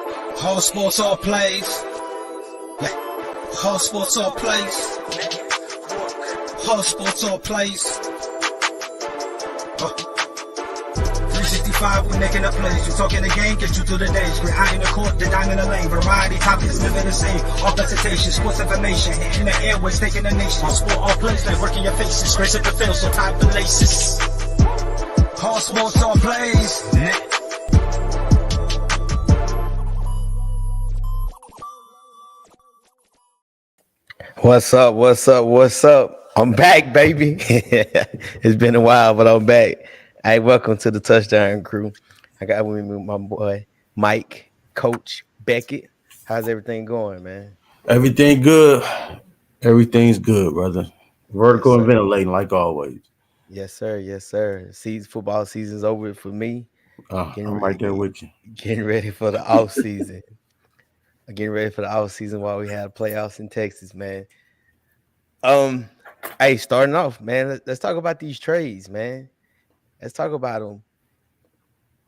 Whole sports all plays. Yeah. Whole sports all plays. Whole sports all plays. 365, we making a plays. You talking the game, get you through the days. We're high in the court, the dime in the lane. Variety topics living the same. All presentation, sports information. In the airways, taking the nation. All sport, all plays, like working your faces. Grace at the field, so tie the laces. Whole sports all plays. What's up? What's up? What's up? I'm back, baby. It's been a while, but I'm back. Hey, welcome to the Touchdown Crew. I got with me my boy Mike, Coach Beckett. How's everything going, man? Everything good. Everything's good, brother. Vertical Yes, and ventilating like always. Yes, sir. Yes, sir. Football season's over for me. I'm right there with you. Getting ready for the off season. Getting ready for the off season while we have playoffs in Texas, man. Hey, starting off, man. Let's talk about these trades, man. Let's talk about them.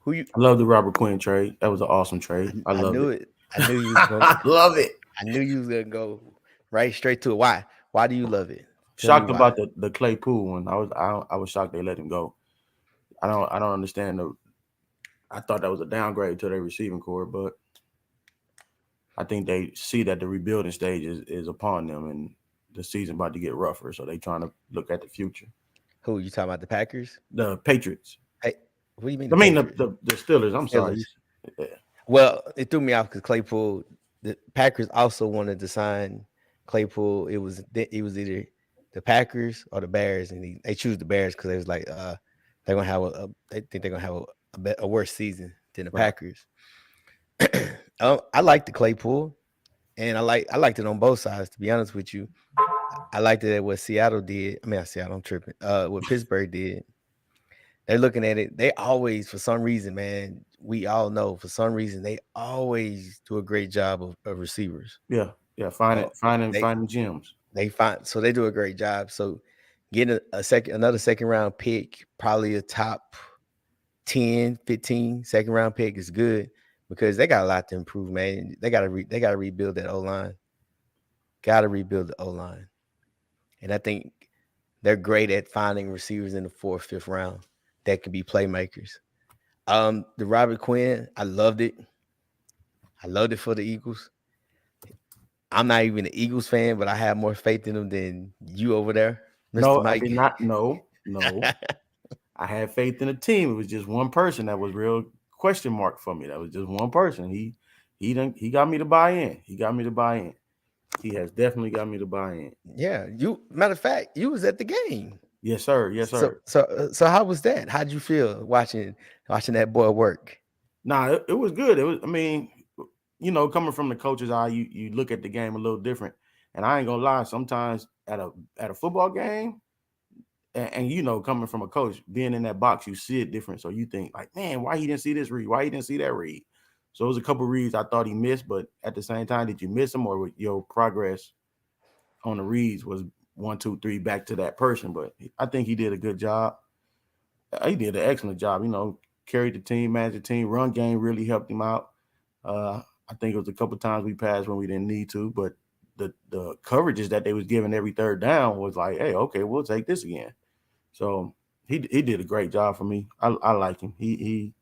I love the Robert Quinn trade. That was an awesome trade. I knew it. I knew you was gonna. I love it. I knew you was gonna go right straight to it. Why? Why do you love it? Shocked about the Claypool one. I was shocked they let him go. I don't understand I thought that was a downgrade to their receiving core, but I think they see that the rebuilding stage is upon them and the season about to get rougher. So they trying to look at the future. Who you talking about? The Packers? The Patriots. Hey, what do you mean? I mean the Steelers. I'm sorry. Yeah. Well, it threw me off because Claypool. The Packers also wanted to sign Claypool. It was either the Packers or the Bears, and they choose the Bears because they was like they're gonna have they think they're gonna have a worse season than the Packers. I liked the Claypool, and I liked it on both sides. To be honest with you, I liked it at what Seattle did. I mean, Seattle, I'm tripping. What Pittsburgh did. They're looking at it. They always, for some reason, man, we all know for some reason they always do a great job of receivers. Yeah, finding gems. So they do a great job. So getting another second round pick, probably a top 10, 15 second round pick is good because they got a lot to improve, man. They gotta rebuild that O-line. Gotta rebuild the O-line. And I think they're great at finding receivers in the 4th, 5th round that can be playmakers. The Robert Quinn, I loved it. I loved it for the Eagles. I'm not even an Eagles fan, but I have more faith in them than you over there, Mr. Mike. I did not. No. I had faith in the team. It was just one person that was real question mark for me. That was just one person. He got me to buy in. He got me to buy in. He has definitely got me to buy in. Yeah, matter of fact, you was at the game. Yes, sir. Yes, sir. So how was that? How'd you feel watching that boy work? Nah, it was good. It was. I mean, coming from the coach's eye, you look at the game a little different. And I ain't gonna lie. Sometimes at a football game, and coming from a coach, being in that box, you see it different. So you think like, man, why he didn't see this read? Why he didn't see that read? So it was a couple reads I thought he missed, but at the same time, did you miss them or your progress on the reads was 1, 2, 3 back to that person? But I think he did a good job. He did an excellent job. Carried the team, managed the team. Run game really helped him out. I think it was a couple times we passed when we didn't need to, but the coverages that they was giving every third down was like, hey, okay, we'll take this again. So he did a great job for me. I like him. He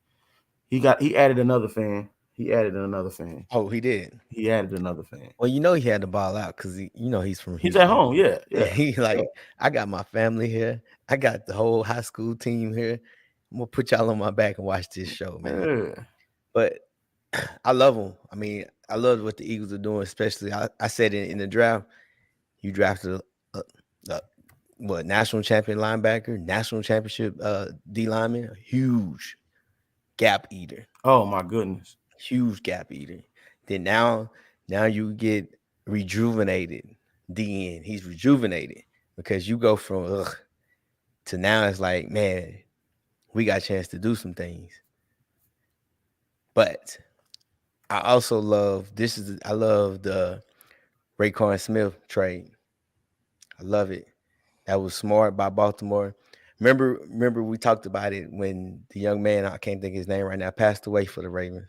added another fan. He added another fan. Oh, he did. He added another fan. Well, he had the ball out because he's from Houston. He's at home. Yeah. He I got my family here. I got the whole high school team here. I'm gonna put y'all on my back and watch this show, man. Yeah. But I love them. I mean, I love what the Eagles are doing, especially. I said in the draft, you drafted a national champion linebacker, national championship D lineman, a huge gap eater. Oh my goodness. Huge gap eater. Then now you get rejuvenated DN. He's rejuvenated because you go from to now it's like, man, we got a chance to do some things. But I also love I love the Raekwon Smith trade. I love it. That was smart by Baltimore. Remember we talked about it when the young man, I can't think of his name right now, passed away for the Ravens.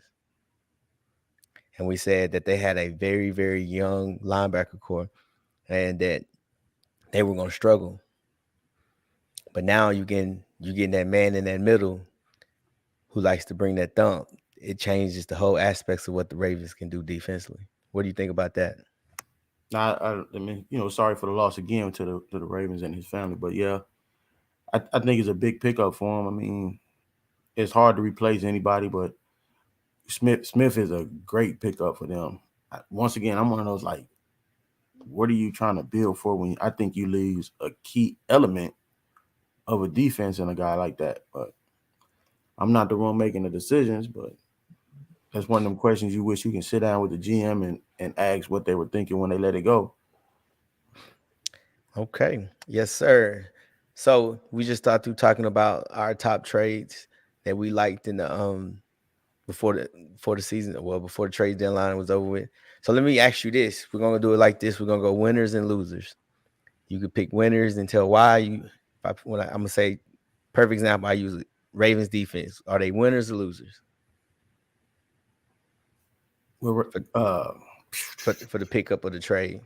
and we said that they had a very, very young linebacker core and that they were going to struggle. But now you getting that man in that middle who likes to bring that thump. It changes the whole aspects of what the Ravens can do defensively. What do you think about that? I mean, sorry for the loss again to the Ravens and his family, but yeah, I think it's a big pickup for him. I mean, it's hard to replace anybody, but Smith is a great pickup for them. Once again, I'm one of those like, what are you trying to build for when I think you lose a key element of a defense in a guy like that? But I'm not the one making the decisions, but that's one of them questions you wish you can sit down with the GM and ask what they were thinking when they let it go. Okay. Yes, sir. So we just thought through talking about our top trades that we liked in the before the season, well, before the trade deadline was over with. So let me ask you this. We're gonna do it like this. We're gonna go winners and losers. You could pick winners and tell why you I'm gonna say perfect example, I use Ravens defense. Are they winners or losers? We're, For for the pickup of the trade.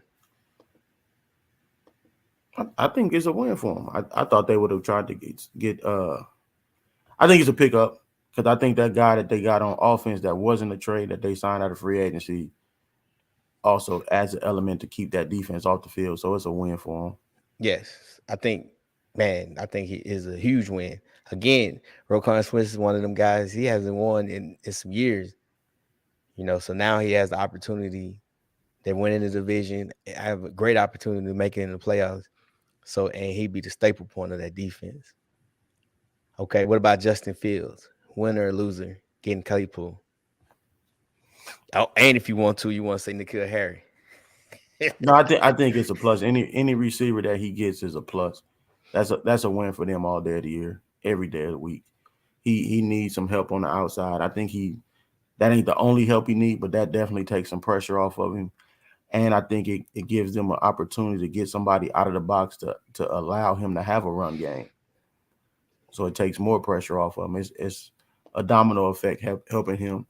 I think it's a win for them. I thought they would have tried to get. I think it's a pickup because I think that guy that they got on offense that wasn't a trade that they signed out of free agency also adds an element to keep that defense off the field. So it's a win for them. Yes. I think, man, I think he is a huge win. Again, Roquan Smith is one of them guys. He hasn't won in some years. So now he has the opportunity. They're winning the division. I have a great opportunity to make it in the playoffs. So, and he'd be the staple point of that defense. Okay, what about Justin Fields? Winner or loser? Getting Claypool. Oh, and if you want to say N'Keal Harry. No, I think it's a plus. Any receiver that he gets is a plus. That's a win for them all day of the year, every day of the week. He needs some help on the outside. I think that ain't the only help he needs, but that definitely takes some pressure off of him. And I think it gives them an opportunity to get somebody out of the box to allow him to have a run game. So it takes more pressure off of him. It's a domino effect helping him.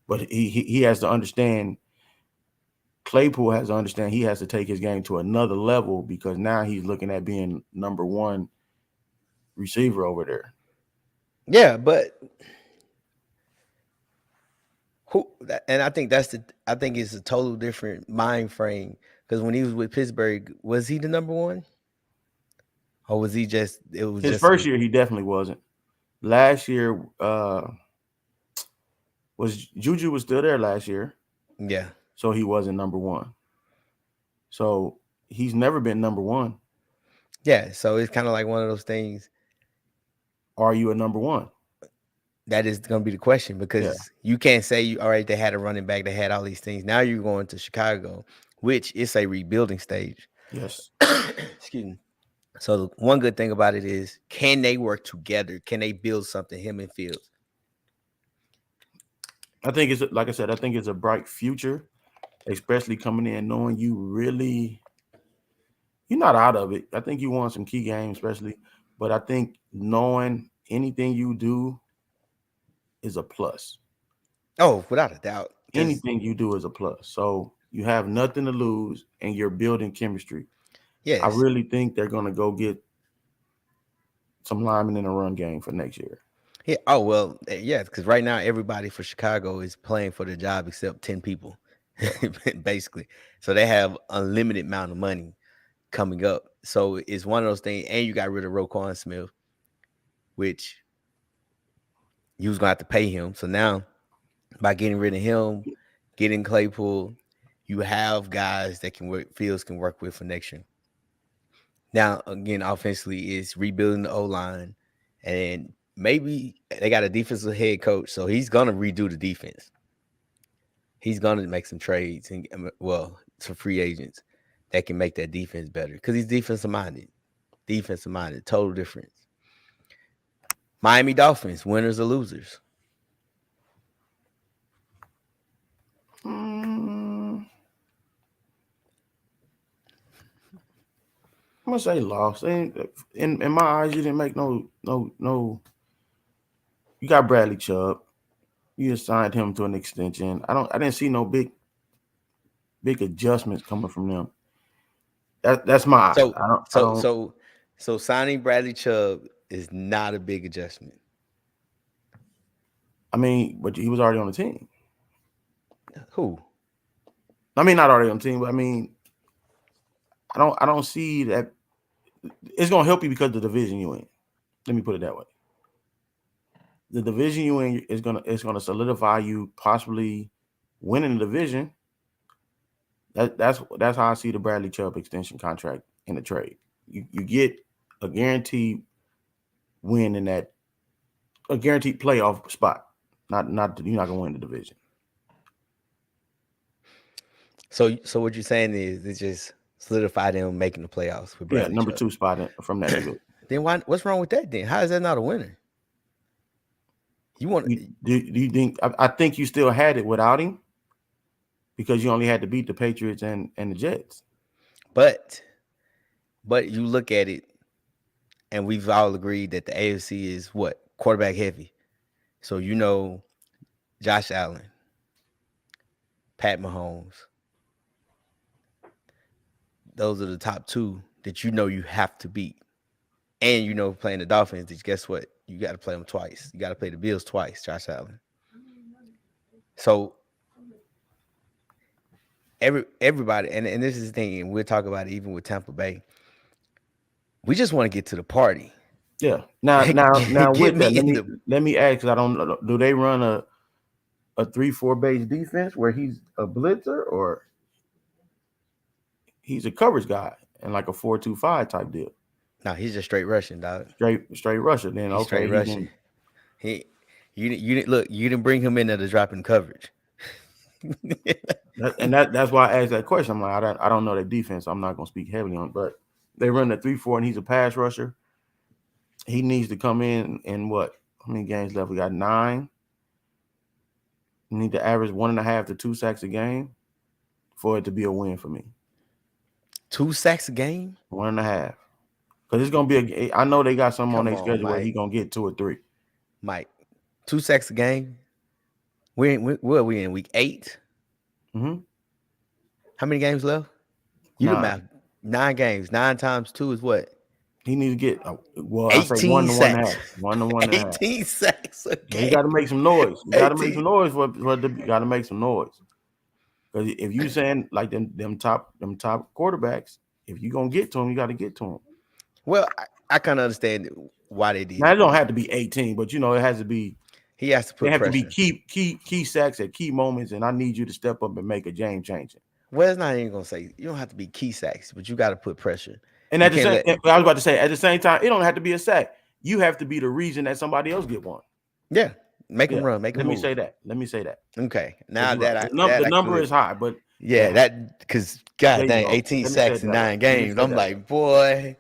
But he has to understand, Claypool has to understand he has to take his game to another level because now he's looking at being number one receiver over there. Yeah, but and I think I think it's a total different mind frame because when he was with Pittsburgh, was he the number one? Or was he just it was His just first year, he definitely wasn't. Last year, was Juju was still there last year, yeah. so he wasn't number one. So he's never been number one. Yeah, so it's kind of like one of those things. Are you a number one? That is going to be the question because you can't say all right, they had a running back, they had all these things. Now you're going to Chicago, which is a rebuilding stage. Yes. Excuse me. So the one good thing about it is, can they work together? Can they build something? Him and Fields. I think it's like I said. I think it's a bright future, especially coming in knowing you're not out of it. I think you won some key games, especially, but I think knowing anything you do is a plus. Oh, without a doubt. Anything you do is a plus. So you have nothing to lose, and you're building chemistry. Yes. I really think they're going to go get some linemen in a run game for next year. Yeah. Oh well, yeah. Because right now everybody for Chicago is playing for the job except 10 people, basically. So they have unlimited amount of money coming up. So it's one of those things. And you got rid of Roquan Smith, which you was gonna have to pay him. So now by getting rid of him, getting Claypool, you have guys that Fields can work with for next year. Now again, offensively is rebuilding the O line, and maybe they got a defensive head coach, so he's gonna redo the defense. He's gonna make some trades and some free agents that can make that defense better because he's defensive minded. Defensive minded, total difference. Miami Dolphins, winners or losers? I'm gonna say lost. In my eyes, you didn't make no. You got Bradley Chubb. You assigned him to an extension. I didn't see no big adjustments coming from them. That's my eyes. So I don't. so signing Bradley Chubb is not a big adjustment. I mean, but he was already on the team. Who? I mean, not already on the team, but I mean, I don't see that it's gonna help you because of the division you in. Let me put it that way. The division you in is gonna solidify you possibly winning the division. That's how I see the Bradley Chubb extension contract in the trade. You get a guaranteed win in that, a guaranteed playoff spot. Not you're not gonna win the division. So what you're saying is it just solidified them making the playoffs with Bradley Number Chubb. 2 spot from that division. Then what's wrong with that then? How is that not a winner? You want do you think I think you still had it without him because you only had to beat the Patriots and the Jets. But you look at it, and we've all agreed that the AFC is what? Quarterback heavy. So Josh Allen, Pat Mahomes. Those are the top 2 that you have to beat. And playing the Dolphins, guess what? You got to play them twice. You got to play the Bills twice, Josh Allen. So everybody, and this is the thing, and we'll talk about it even with Tampa Bay. We just want to get to the party. Yeah. Now with that, let me ask, because I don't know, do they run a 3-4 base defense where he's a blitzer or he's a coverage guy and like a 4-2-5 type deal? No, he's just straight rushing, dog. Straight rusher. Then he's straight rushing. You didn't bring him in there to drop in coverage. That's why I asked that question. I'm like, I don't know their defense. So I'm not gonna speak heavily on it, but they run the 3-4 and he's a pass rusher. He needs to come in what? How many games left? We got 9. You need to average 1.5 to 2 sacks a game for it to be a win for me. 2 sacks a game? 1.5. Because it's gonna be I know they got something on their schedule Mike. where he's gonna get 2 or 3. Mike, 2 sacks a game. Where are we in week 8? Mm-hmm. How many games left? You do math. 9 games. 9 times 2 is what? He needs to get I say 1 to 1.5. 1 to 1.5. 18 sacks a game. He got to make some noise. You got to make some noise got to make some noise. Because if you saying like them top quarterbacks, if you're gonna get to him, you got to get to him. Well, I kind of understand why they did. Now it don't have to be 18, but it has to be. He has to put. They have pressure. to be key sacks at key moments, and I need you to step up and make a game changer. Well, it's not even gonna say you don't have to be key sacks, but you got to put pressure. And at the same, I was about to say, at the same time, it don't have to be a sack. You have to be the reason that somebody else get one. Yeah, make them run. Make them move. Let me say that. Okay, now the number is high, but that because God dang, 18 sacks in 9 games. I'm like, boy.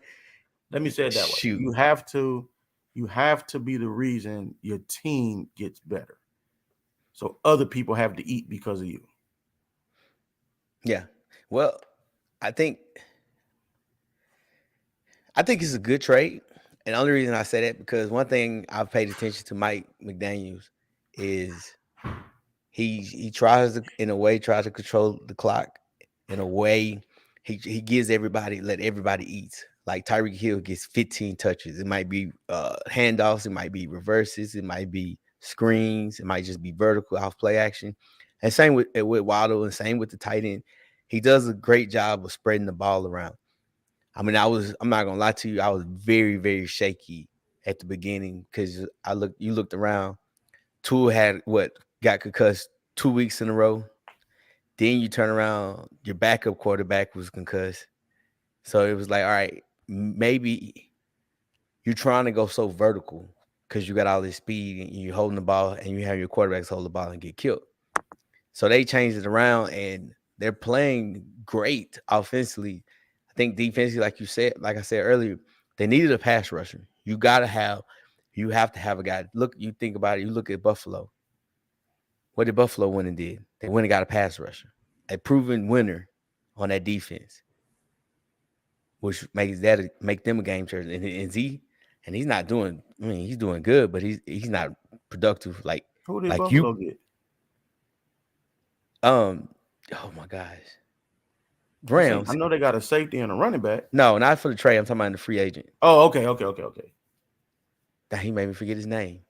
Let me say it that way. You have to be the reason your team gets better. So other people have to eat because of you. Yeah. Well, I think it's a good trade. And the only reason I say that because one thing I've paid attention to Mike McDaniels is he tries to control the clock in a way he gives let everybody eat. Like Tyreek Hill gets 15 touches. It might be handoffs, it might be reverses, it might be screens, it might just be vertical off play action. And same with Waddle, and same with the tight end. He does a great job of spreading the ball around. I mean, I'm not gonna lie to you, I was very, very shaky at the beginning because you looked around. Tua got concussed 2 weeks in a row. Then you turn around, your backup quarterback was concussed. So it was like, all right, maybe you're trying to go so vertical because you got all this speed and you're holding the ball and you have your quarterbacks hold the ball and get killed. So they changed it around and they're playing great offensively. I think defensively, like I said earlier, they needed a pass rusher. You have to have a guy. Look, you think about it. You look at Buffalo. What did Buffalo win and did? They went and got a pass rusher, a proven winner on that defense, which make them a game changer. And he's not doing. I mean, he's doing good, but he's not productive. Like Who did Like Buffalo get? oh my gosh, I Rams. know they got a safety and a running back. No, not for the trade. I'm talking about the free agent. Oh, okay. That he made me forget his name.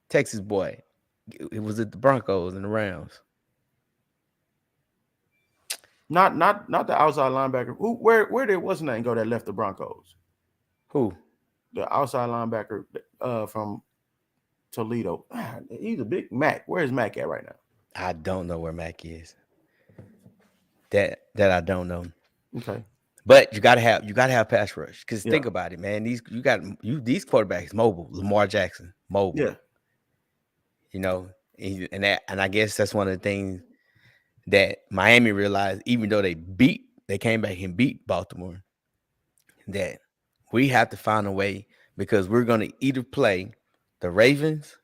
Texas boy. It was at the Broncos and the Rams. Not the outside linebacker. Where did what's his name go that left the Broncos? Who? The outside linebacker from Toledo. He's a big Mac. Where's Mac at right now? I don't know where Mac is. That I don't know. Okay. But you gotta have pass rush. Because Yeah. think about it, man. These quarterbacks mobile. Lamar Jackson, mobile. Yeah. You know, and I guess that's one of the things that Miami realized, even though they came back and beat Baltimore, that we have to find a way because we're gonna either play the Ravens.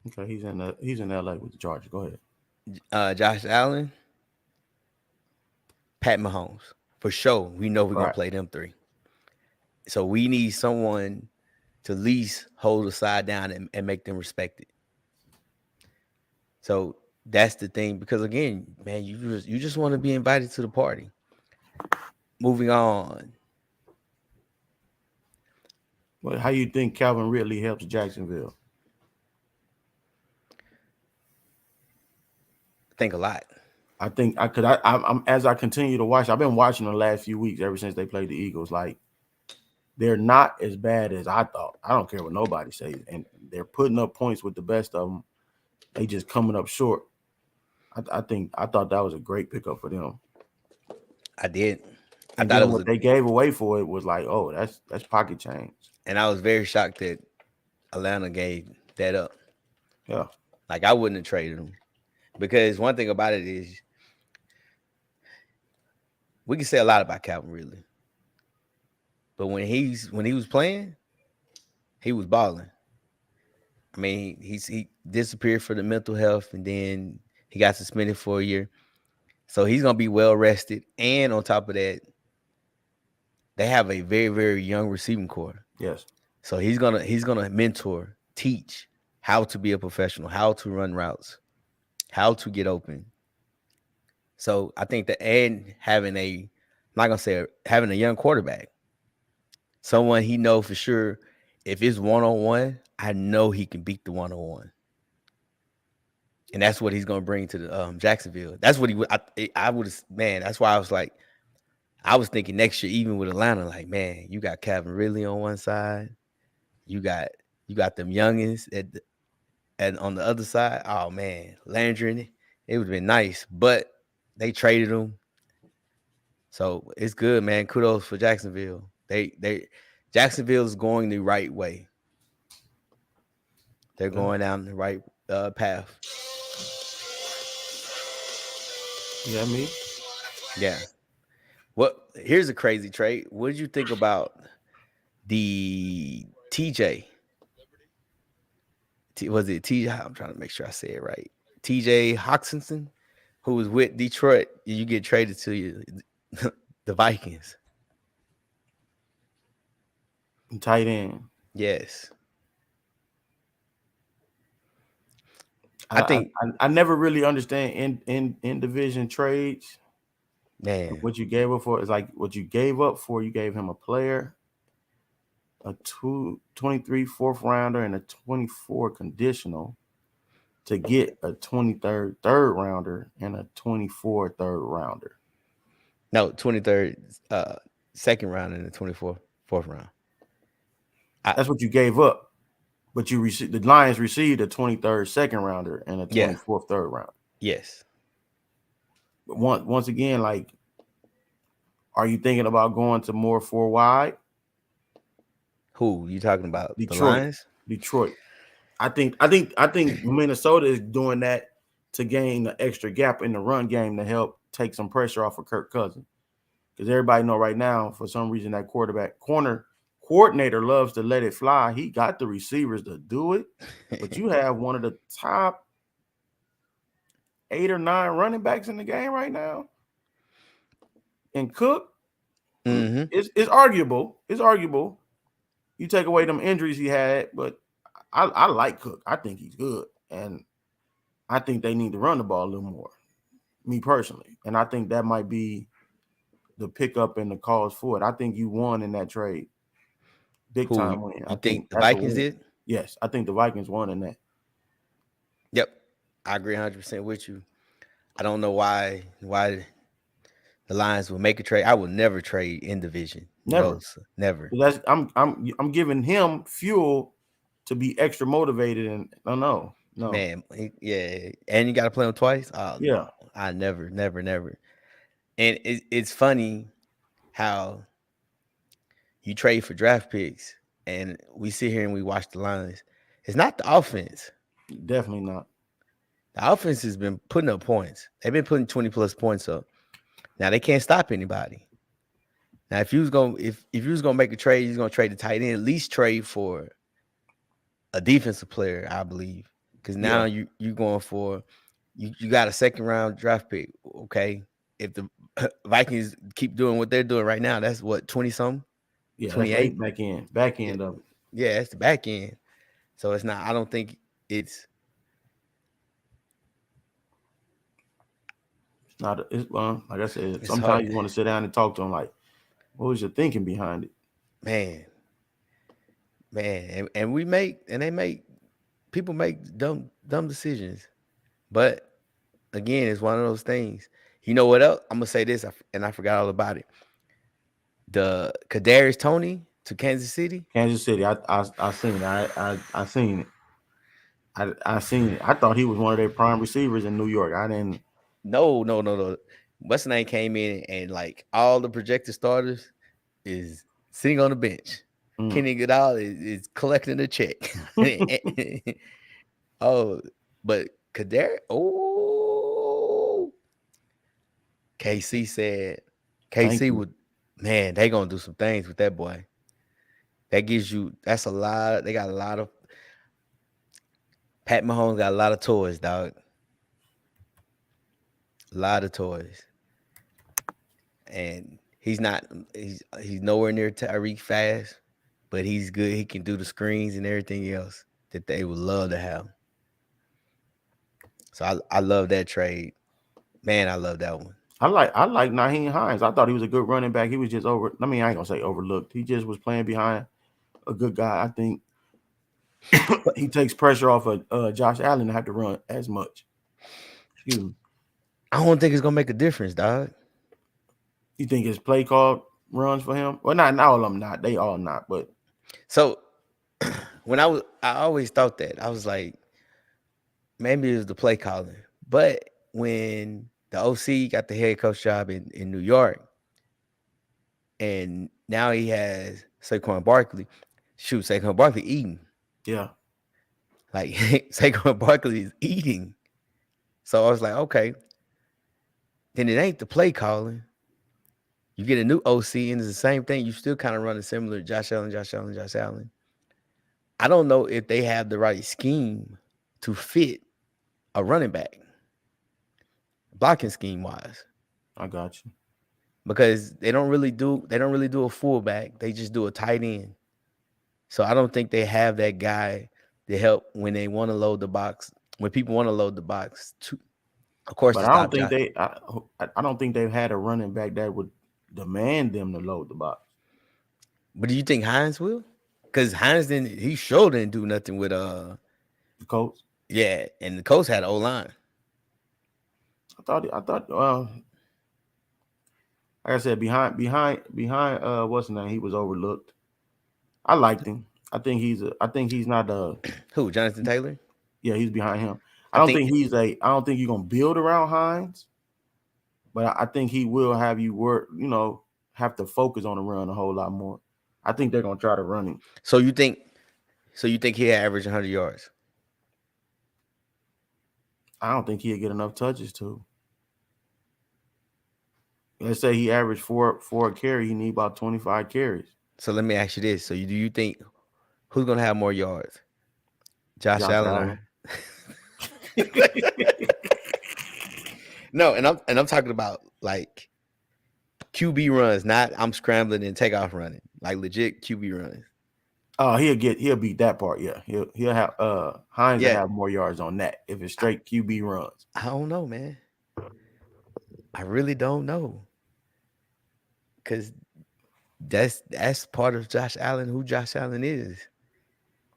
Okay, he's in LA with the Chargers. Go ahead. Josh Allen, Pat Mahomes. For sure, we know we're gonna play them three. So we need someone to at least hold the side down and make them respect it. So that's the thing, because again, man, you just want to be invited to the party. Moving on. Well, how you think Calvin Ridley helps Jacksonville? I think a lot. I think I'm as I continue to watch, I've been watching the last few weeks ever since they played the Eagles. Like, they're not as bad as I thought. I don't care what nobody says, and they're putting up points with the best of them. They just coming up short. I thought that was a great pickup for them. I did. I thought it was what they gave away for it was like, oh, that's pocket change. And I was very shocked that Atlanta gave that up. Yeah. Like, I wouldn't have traded them. Because one thing about it is, we can say a lot about Calvin Ridley, but when he was playing, he was balling. I mean, he disappeared for the mental health, and then he got suspended for a year. So he's gonna be well rested, and on top of that, they have a very, very young receiving core. Yes. So he's gonna mentor, teach how to be a professional, how to run routes, how to get open. So I think that, and having a young quarterback, someone he know for sure, if it's 1-on-1, I know he can beat the 1-on-1. And that's what he's going to bring to the Jacksonville. That's what I would, man, that's why I was like, I was thinking next year, even with Atlanta, like, man, you got Calvin Ridley on one side, you got them youngins and on the other side, oh man, Landry, it would have been nice, but they traded him. So it's good, man. Kudos for Jacksonville. Jacksonville's going the right way. They're going down the right path. Yeah, me. Yeah. Here's a crazy trade. What did you think about the TJ? Was it TJ? I'm trying to make sure I say it right. TJ Hawkinson, who was with Detroit. You get traded to the Vikings. Tight end. Yes. I think I never really understand in division trades. Man, what you gave up for is like what you gave up for. You gave him a player, a 23 fourth rounder, and a 24 conditional to get a 23rd third rounder and a 24 third rounder. No, 23rd second round and the 24th fourth round. That's what you gave up. But you received, the Lions received a 23rd second rounder and a 24th third round. Yes. But once again, like, are you thinking about going to more 4 wide? Who you talking about? Detroit. The Lions? Detroit. I think Minnesota is doing that to gain the extra gap in the run game to help take some pressure off of Kirk Cousins. Because everybody know right now, for some reason, that corner coordinator loves to let it fly. He got the receivers to do it, but you have one of the top 8 or 9 running backs in the game right now. And Cook, it's arguable. It's arguable. You take away them injuries he had, but I like Cook. I think he's good, and I think they need to run the ball a little more. Me personally, and I think that might be the pickup and the cause for it. I think you won in that trade, big Who time win. you I think think the that's a Vikings win. did? Yes, I think the Vikings won in that. Yep, I agree 100% with you. I don't know why the Lions will make a trade. I will never trade in division. No, Never. sir, never. That's I'm giving him fuel to be extra motivated, and no, Man, yeah, and you got to play them twice. Oh yeah. no, I never, never, never. And it's funny how you trade for draft picks, and we sit here and we watch the Lions. It's not the offense. Definitely not. The offense has been putting up points. They've been putting 20 plus points up. Now they can't stop anybody. Now if you was gonna make a trade, you're gonna trade the tight end. At least trade for a defensive player, I believe, because now Yeah, you going for you got a second round draft pick. Okay, if the Vikings keep doing what they're doing right now, that's what 20 something, yeah. That's 28. right. Back Yeah, end of it. yeah, it's the back end. So it's not. I don't think it's It's not. It's like I said. it's hard, Sometimes you want to sit down and talk to him. Like, what was your thinking behind it? man, and we make and they make people make dumb decisions, but again, it's one of those things. You know what else? I'm gonna say this, and I forgot all about it. The Kadarius Toney to Kansas City. Kansas City. I seen it. I seen it. I seen it. I thought he was one of their prime receivers in New York. I didn't. No. What's the name came in and like all the projected starters is sitting on the bench. Mm, Kenny Goodall is collecting a check. Oh, but Kadarius. Oh, KC said thank KC you. would, man, they gonna do some things with that boy. That gives you that's a lot. They got a lot of Pat Mahomes got a lot of toys, dog. A lot of toys. And he's nowhere near Tyreek fast, but he's good. He can do the screens and everything else that they would love to have. So I love that trade. Man, I love that one. I like Naheem Hines. I thought he was a good running back. He was just over. I mean, I ain't gonna say overlooked. He just was playing behind a good guy. I think he takes pressure off of Josh Allen to have to run as much. Excuse me. I don't think it's gonna make a difference, dog. You think his play call runs for him? Well, not all of them. Not they all not. But So when I always thought that. I was like, maybe it was the play calling. But when the OC got the head coach job in New York, and now he has Saquon Barkley. Shoot, Saquon Barkley eating. yeah, Like Saquon Barkley is eating. So I was like, okay, then it ain't the play calling. You get a new OC and it's the same thing. You still kind of running similar Josh Allen. I don't know if they have the right scheme to fit a running back, blocking scheme wise, I got you. because they don't really do a fullback. They just do a tight end. So I don't think they have that guy to help when they want to load the box. When people want to load the box, of course, But to I don't stop think Josh. I don't think they've had a running back that would demand them to load the box. But do you think Hines will? Because Hines didn't. He sure didn't do nothing with The Colts. Yeah, and the Colts had O line. I thought like I said, behind what's his name? He was overlooked. I liked him. I think he's not Who? Jonathan Taylor? yeah, he's behind him. I think I don't think you're gonna build around Hines, but I think he will have you work, have to focus on the run a whole lot more. I think they're gonna try to run him. so. You think he'll average 100 yards? I don't think he'll get enough touches to. Let's say he averaged four a carry, he need about 25 carries. So let me ask you this: do you think who's gonna have more yards, Josh Allen? No, and I'm talking about like QB runs, not I'm scrambling and takeoff running, like legit QB runs. Oh, he'll beat that part. Yeah, he'll have Hines will Yeah, have more yards on that if it's straight QB runs. I don't know, man. I really don't know. Cause that's part of Josh Allen, who Josh Allen is.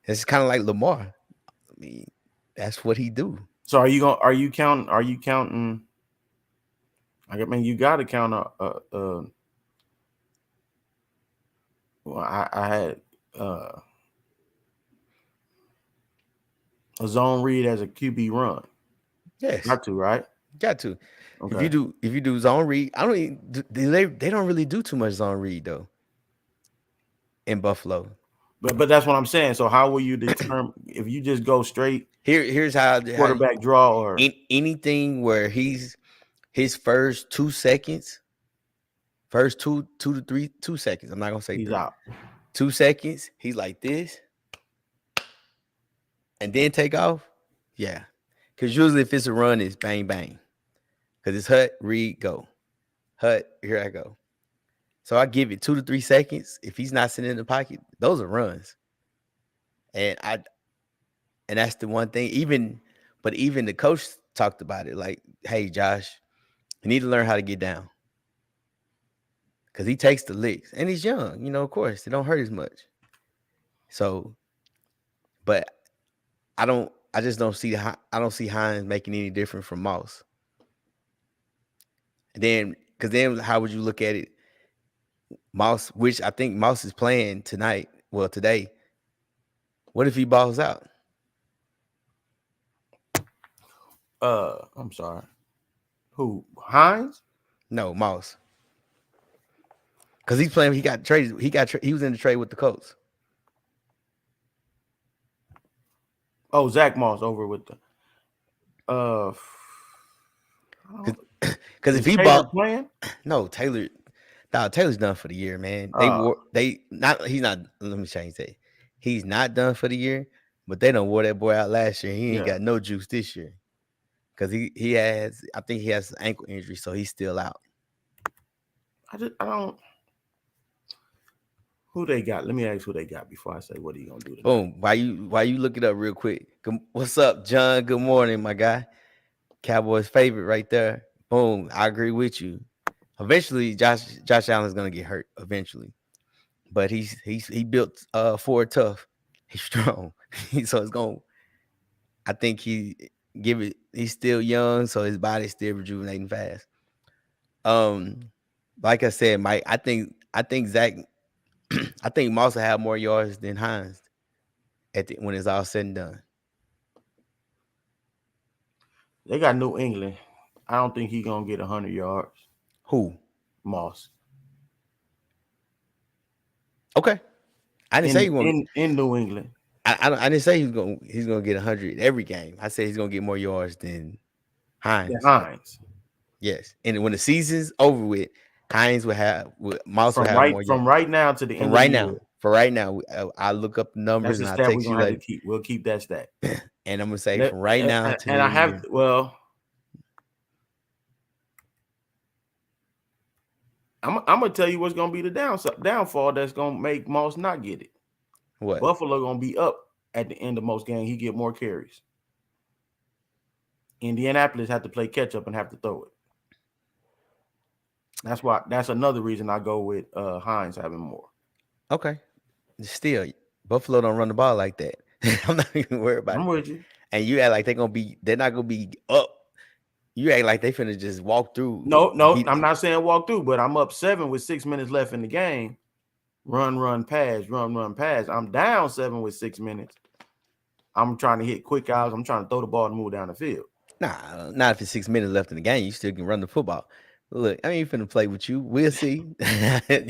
It's kind of like Lamar. I mean, that's what he do. So are you counting? I mean, you got to count well, I had a zone read as a QB run. Yes, Got to, right? got to. Okay. If you do zone read, I don't even, they don't really do too much zone read though in Buffalo. But that's what I'm saying. So how will you determine if you just go straight Here's how quarterback draw or anything where he's his first 2 seconds, first 2 to 2 seconds. I'm not gonna say he's 3. out? 2 seconds, he's like this, and then take off. Yeah, because usually if it's a run, it's bang bang. Because it's hut, read, go. Hut, here I go. So I give it 2 to 3 seconds. If he's not sitting in the pocket, those are runs. And that's the one thing. But even the coach talked about it. Like, hey, Josh, you need to learn how to get down. Because he takes the licks. And he's young, of course. It don't hurt as much. So, but I just don't see Hines making any different from Moss. And then, because then how would you look at it? Moss, which I think Moss is playing tonight. Well, today. What if he balls out? I'm sorry. Who? Hines? No, Moss. Because he's playing. He got traded. He was in the trade with the Colts. Oh, Zach Moss over with the Because if he Taylor bought playing? no Taylor, Taylor's done for the year, man. He's not. Let me change that. He's not done for the year, but they done wore that boy out last year. He ain't got no juice this year. Because I think he has an ankle injury, so he's still out. I don't. Who they got? Let me ask who they got before I say what are you gonna do tonight. Boom. Why you look it up real quick? What's up, John? Good morning, my guy. Cowboys favorite right there. Boom. I agree with you. Eventually, Josh Allen's gonna get hurt eventually, but he built Ford tough. He's strong, so it's going. I think he's still young, so his body's still rejuvenating fast. Like I said, Mike, I think Zach, I think Moss will have more yards than Hines when it's all said and done. They got New England. I don't think he's gonna get 100 yards. Who? Moss. Okay, I didn't say he won't in New England. I didn't say he's gonna get 100 every game. I said he's gonna get more yards than Hines. Yes, and when the season's over with, Hines will have Moss will have more yards. From right now to the end. For right now, I look up the numbers and I text you later. We'll keep that stat. And I'm gonna say from right now to and I have I'm gonna tell you what's gonna be the downfall that's gonna make Moss not get it. What? Buffalo gonna be up at the end of most games. He get more carries. Indianapolis have to play catch up and have to throw it. That's another reason I go with Hines having more. Okay. Still, Buffalo don't run the ball like that. I'm not even worried about it. I'm with you. And you act like they're not gonna be up. You act like they finna just walk through. No, I'm not saying walk through, but I'm up 7 with 6 minutes left in the game. Run, pass, run, pass. I'm down 7 with 6 minutes. I'm trying to hit quick outs. I'm trying to throw the ball and move down the field. Nah, not if it's 6 minutes left in the game. You still can run the football. Look, I ain't finna play with you. We'll see.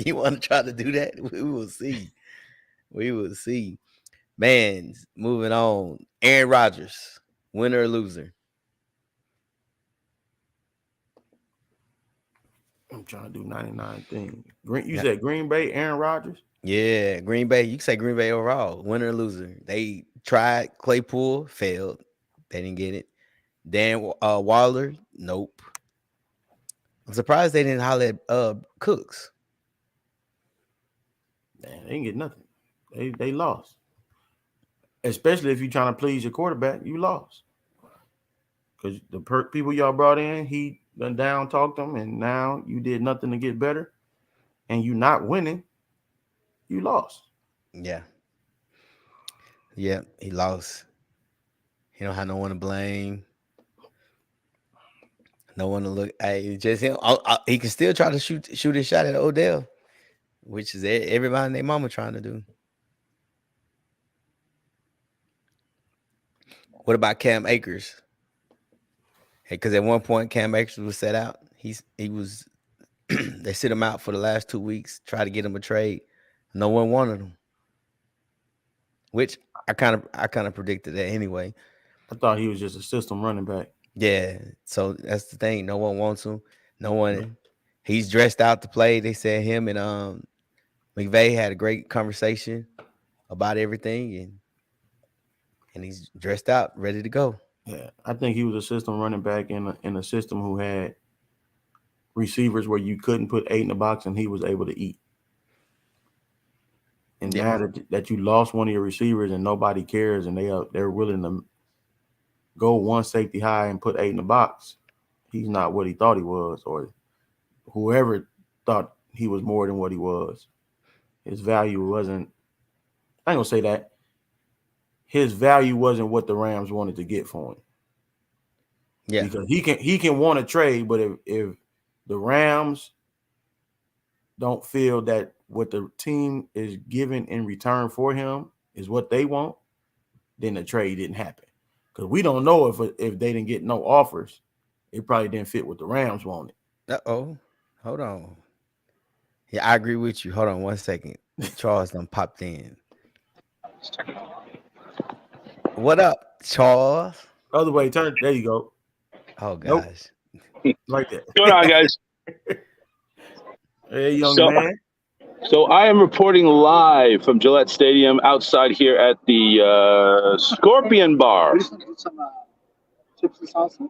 You want to try to do that? We will see. We will see. Man, moving on. Aaron Rodgers, winner or loser? I'm trying to do 99 things. You said Green Bay, Aaron Rodgers? Yeah, Green Bay. You can say Green Bay overall, winner or loser. They tried Claypool, failed. They didn't get it. Dan Waller, nope. I'm surprised they didn't holler at Cooks. Man, they didn't get nothing. They lost. Especially if you're trying to please your quarterback, you lost. Because the people y'all brought in, he done down talked them, and now you did nothing to get better, and you not winning, you lost. Yeah. Yeah, he lost. He don't have no one to blame. No one to look. Hey, just him. He can still try to shoot his shot at Odell, which is everybody and their mama trying to do. What about Cam Akers? Because at one point Cam Akers was set out. He was. They sit him out for the last 2 weeks. Try to get him a trade. No one wanted him. Which I kind of predicted that anyway. I thought he was just a system running back. Yeah. So that's the thing. No one wants him. No one. He's dressed out to play. They said him and McVay had a great conversation about everything, and he's dressed out, ready to go. Yeah, I think he was a system running back in a system who had receivers where you couldn't put 8 in the box, and he was able to eat. And now that you lost one of your receivers and nobody cares, and they're willing to go one safety high and put 8 in the box, he's not what he thought he was, or whoever thought he was more than what he was. His value wasn't. I ain't gonna say that. His value wasn't what the Rams wanted to get for him. Yeah, because he can want to trade, but if the Rams don't feel that what the team is giving in return for him is what they want, then the trade didn't happen. Because we don't know if they didn't get no offers, it probably didn't fit what the Rams wanted. Hold on. Yeah, I agree with you. Hold on 1 second. Charles done popped in. What up, Charles? Other way, turn. There you go. Oh gosh, Like that. What's going on, guys? Hey, young man. So I am reporting live from Gillette Stadium outside here at the Scorpion Bar. Chips and salsa?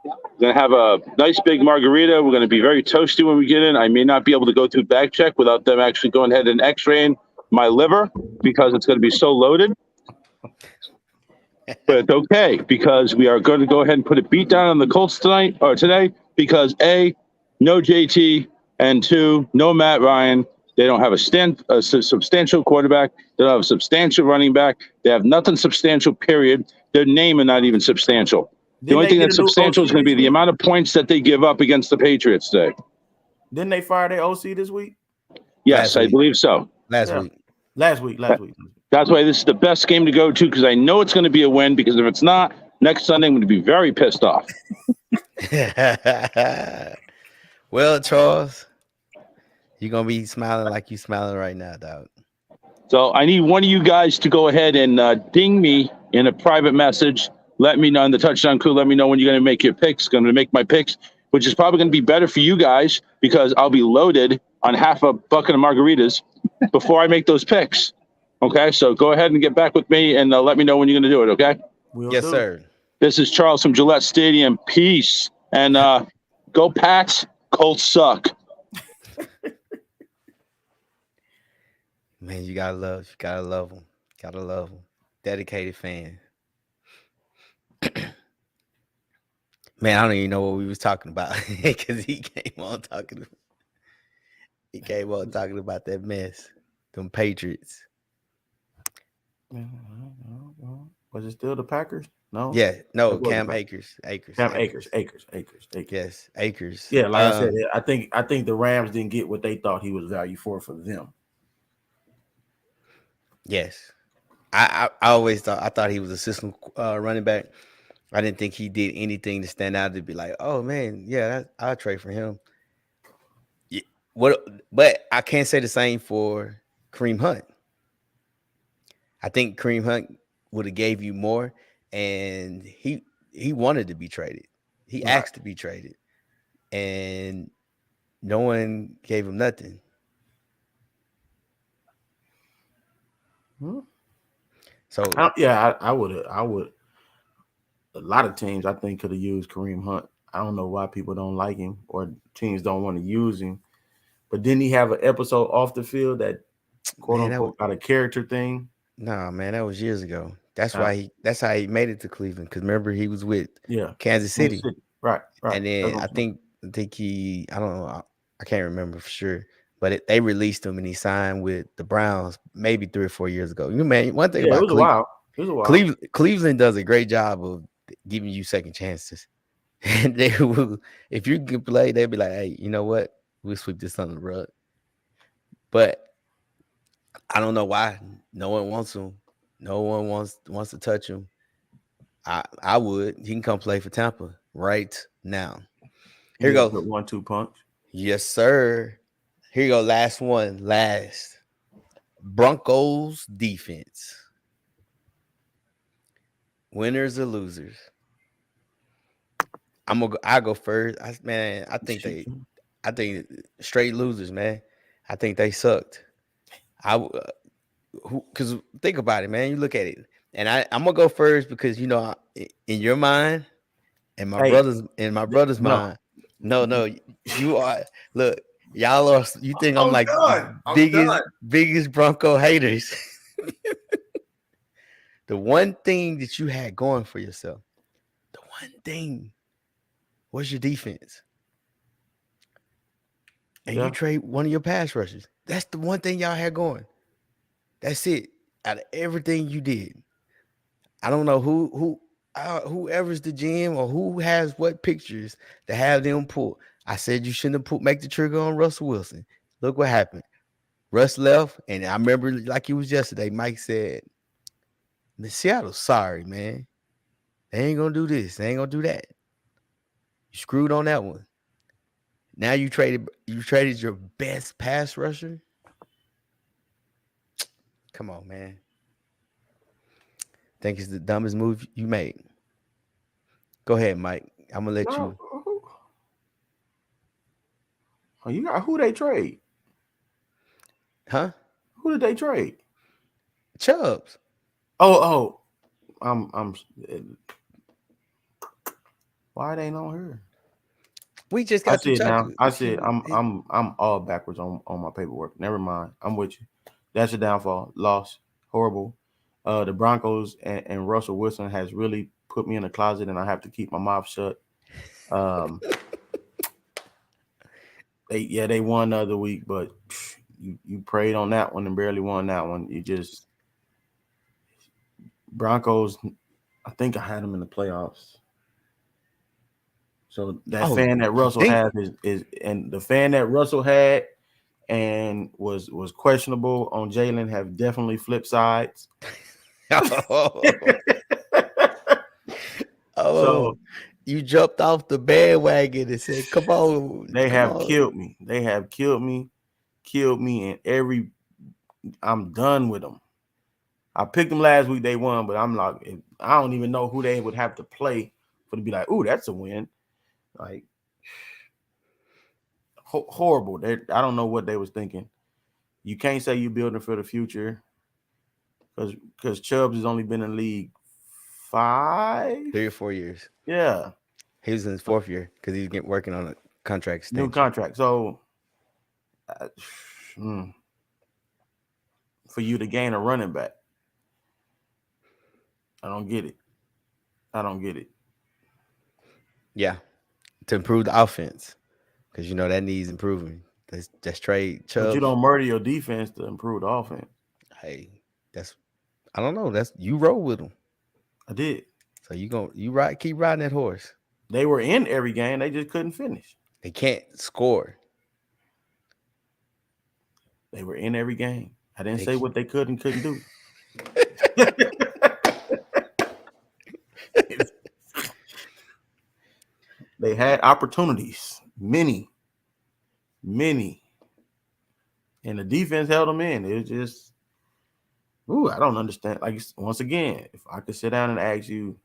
We're going to have a nice big margarita. We're going to be very toasty when we get in. I may not be able to go through back check without them actually going ahead and x-raying my liver because it's going to be so loaded. But it's okay because we are going to go ahead and put a beat down on the Colts today because A, no JT, and 2, no Matt Ryan. They don't have a substantial quarterback. They don't have a substantial running back. They have nothing substantial, period. Their name is not even substantial. The only thing that's substantial is going to be the amount of points that they give up against the Patriots today. Didn't they fire their OC this week? Yes, I believe so. Last week. That's why this is the best game to go to because I know it's going to be a win because if it's not, next Sunday I'm going to be very pissed off. Well, Charles, you're going to be smiling like you smiling right now, dog. So I need one of you guys to go ahead and ding me in a private message. Let me know in the Touchdown Crew. Let me know when you're going to make your picks. Going to make my picks, which is probably going to be better for you guys because I'll be loaded on half a bucket of margaritas before I make those picks. Okay, so go ahead and get back with me and let me know when you're going to do it, okay? Yes, sir. This is Charles from Gillette Stadium. Peace. And go Pats. Colts suck. Man, you gotta love them. Gotta love them. Dedicated fan. Man, I don't even know what we was talking about because he came on talking about that mess. Them Patriots. Was it still the Packers? No. Yeah, no, Cam Akers. Cam Akers. Yes, Akers. Yeah, like I said, I think the Rams didn't get what they thought he was value for them. Yes. I always thought he was a system running back. I didn't think he did anything to stand out to be like, oh man, yeah, I'll trade for him. Yeah, but I can't say the same for Kareem Hunt. I think Kareem Hunt would have gave you more, and he wanted to be traded. He asked to be traded, and no one gave him nothing. So I would. A lot of teams I think could have used Kareem Hunt. I don't know why people don't like him or teams don't want to use him. But didn't he have an episode off the field that quote Man, unquote, got a character thing. nah, man, that was years ago. That's how he made it to Cleveland. Because remember, he was with Kansas City. Right. And then I think he, I don't know, I can't remember for sure, but they released him and he signed with the Browns maybe 3 or 4 years ago. You man, one thing about Cleveland, Cleveland does a great job of giving you second chances. And they will, if you can play, they'll be like, hey, you know what? We'll sweep this under the rug. But I don't know why no one wants him. No one wants to touch him. I would. He can come play for Tampa right now. Here goes. 1-2 punch. Yes, sir. Here you go. Last one. Last. Broncos defense. Winners or losers? I go first. I think straight losers, man. I think they sucked. Because think about it, man. You look at it, and I'm gonna go first because in your mind, and my brother's mind. No, you are. Look, y'all are. You think I'm like biggest Bronco haters? The one thing that you had going for yourself, the one thing, was your defense, and you trade one of your pass rushers. That's the one thing y'all had going. That's it. Out of everything you did, I don't know whoever's the GM or who has what pictures to have them pull. I said you shouldn't have make the trigger on Russell Wilson. Look what happened. Russ left, and I remember like it was yesterday. Mike said, Seattle, sorry, man. They ain't gonna do this. They ain't gonna do that. You screwed on that one. Now you traded your best pass rusher. Come on, man. Think it's the dumbest move you made. Go ahead, Mike. I'm gonna let you. Oh, you got who they trade? Huh? Who did they trade? Chubbs. Oh, I'm. Why they on her? We just got to now. I said I'm all backwards on my paperwork. Never mind. I'm with you. That's a downfall. Loss. Horrible. The Broncos and Russell Wilson has really put me in a closet, and I have to keep my mouth shut. They won the other week, but you prayed on that one and barely won that one. You just Broncos. I think I had them in the playoffs. So that fan that Russell has is and the fan that Russell had and was questionable on Jalen have definitely flipped sides. So you jumped off the bandwagon and said, "Come on!" They have killed me. They have killed me, and I'm done with them. I picked them last week. They won, but I'm like, I don't even know who they would have to play for to be like, "Ooh, that's a win." Like horrible. I don't know what they was thinking. You can't say you're building for the future because Chubbs has only been in the league 3 or 4 years. Yeah, he was in his 4th year because he's working on a contract extension. New contract. So for you to gain a running back, I don't get it. Yeah, to improve the offense because that needs improving. Just trade Chubbs. But you don't murder your defense to improve the offense. Hey, I don't know. That's you roll with them. I did. So keep riding that horse. They were in every game. They just couldn't finish. They can't score. They were in every game. I didn't say what they could and couldn't do. They had opportunities, many, and the defense held them in. It was just, I don't understand. Like, once again, if I could sit down and ask you,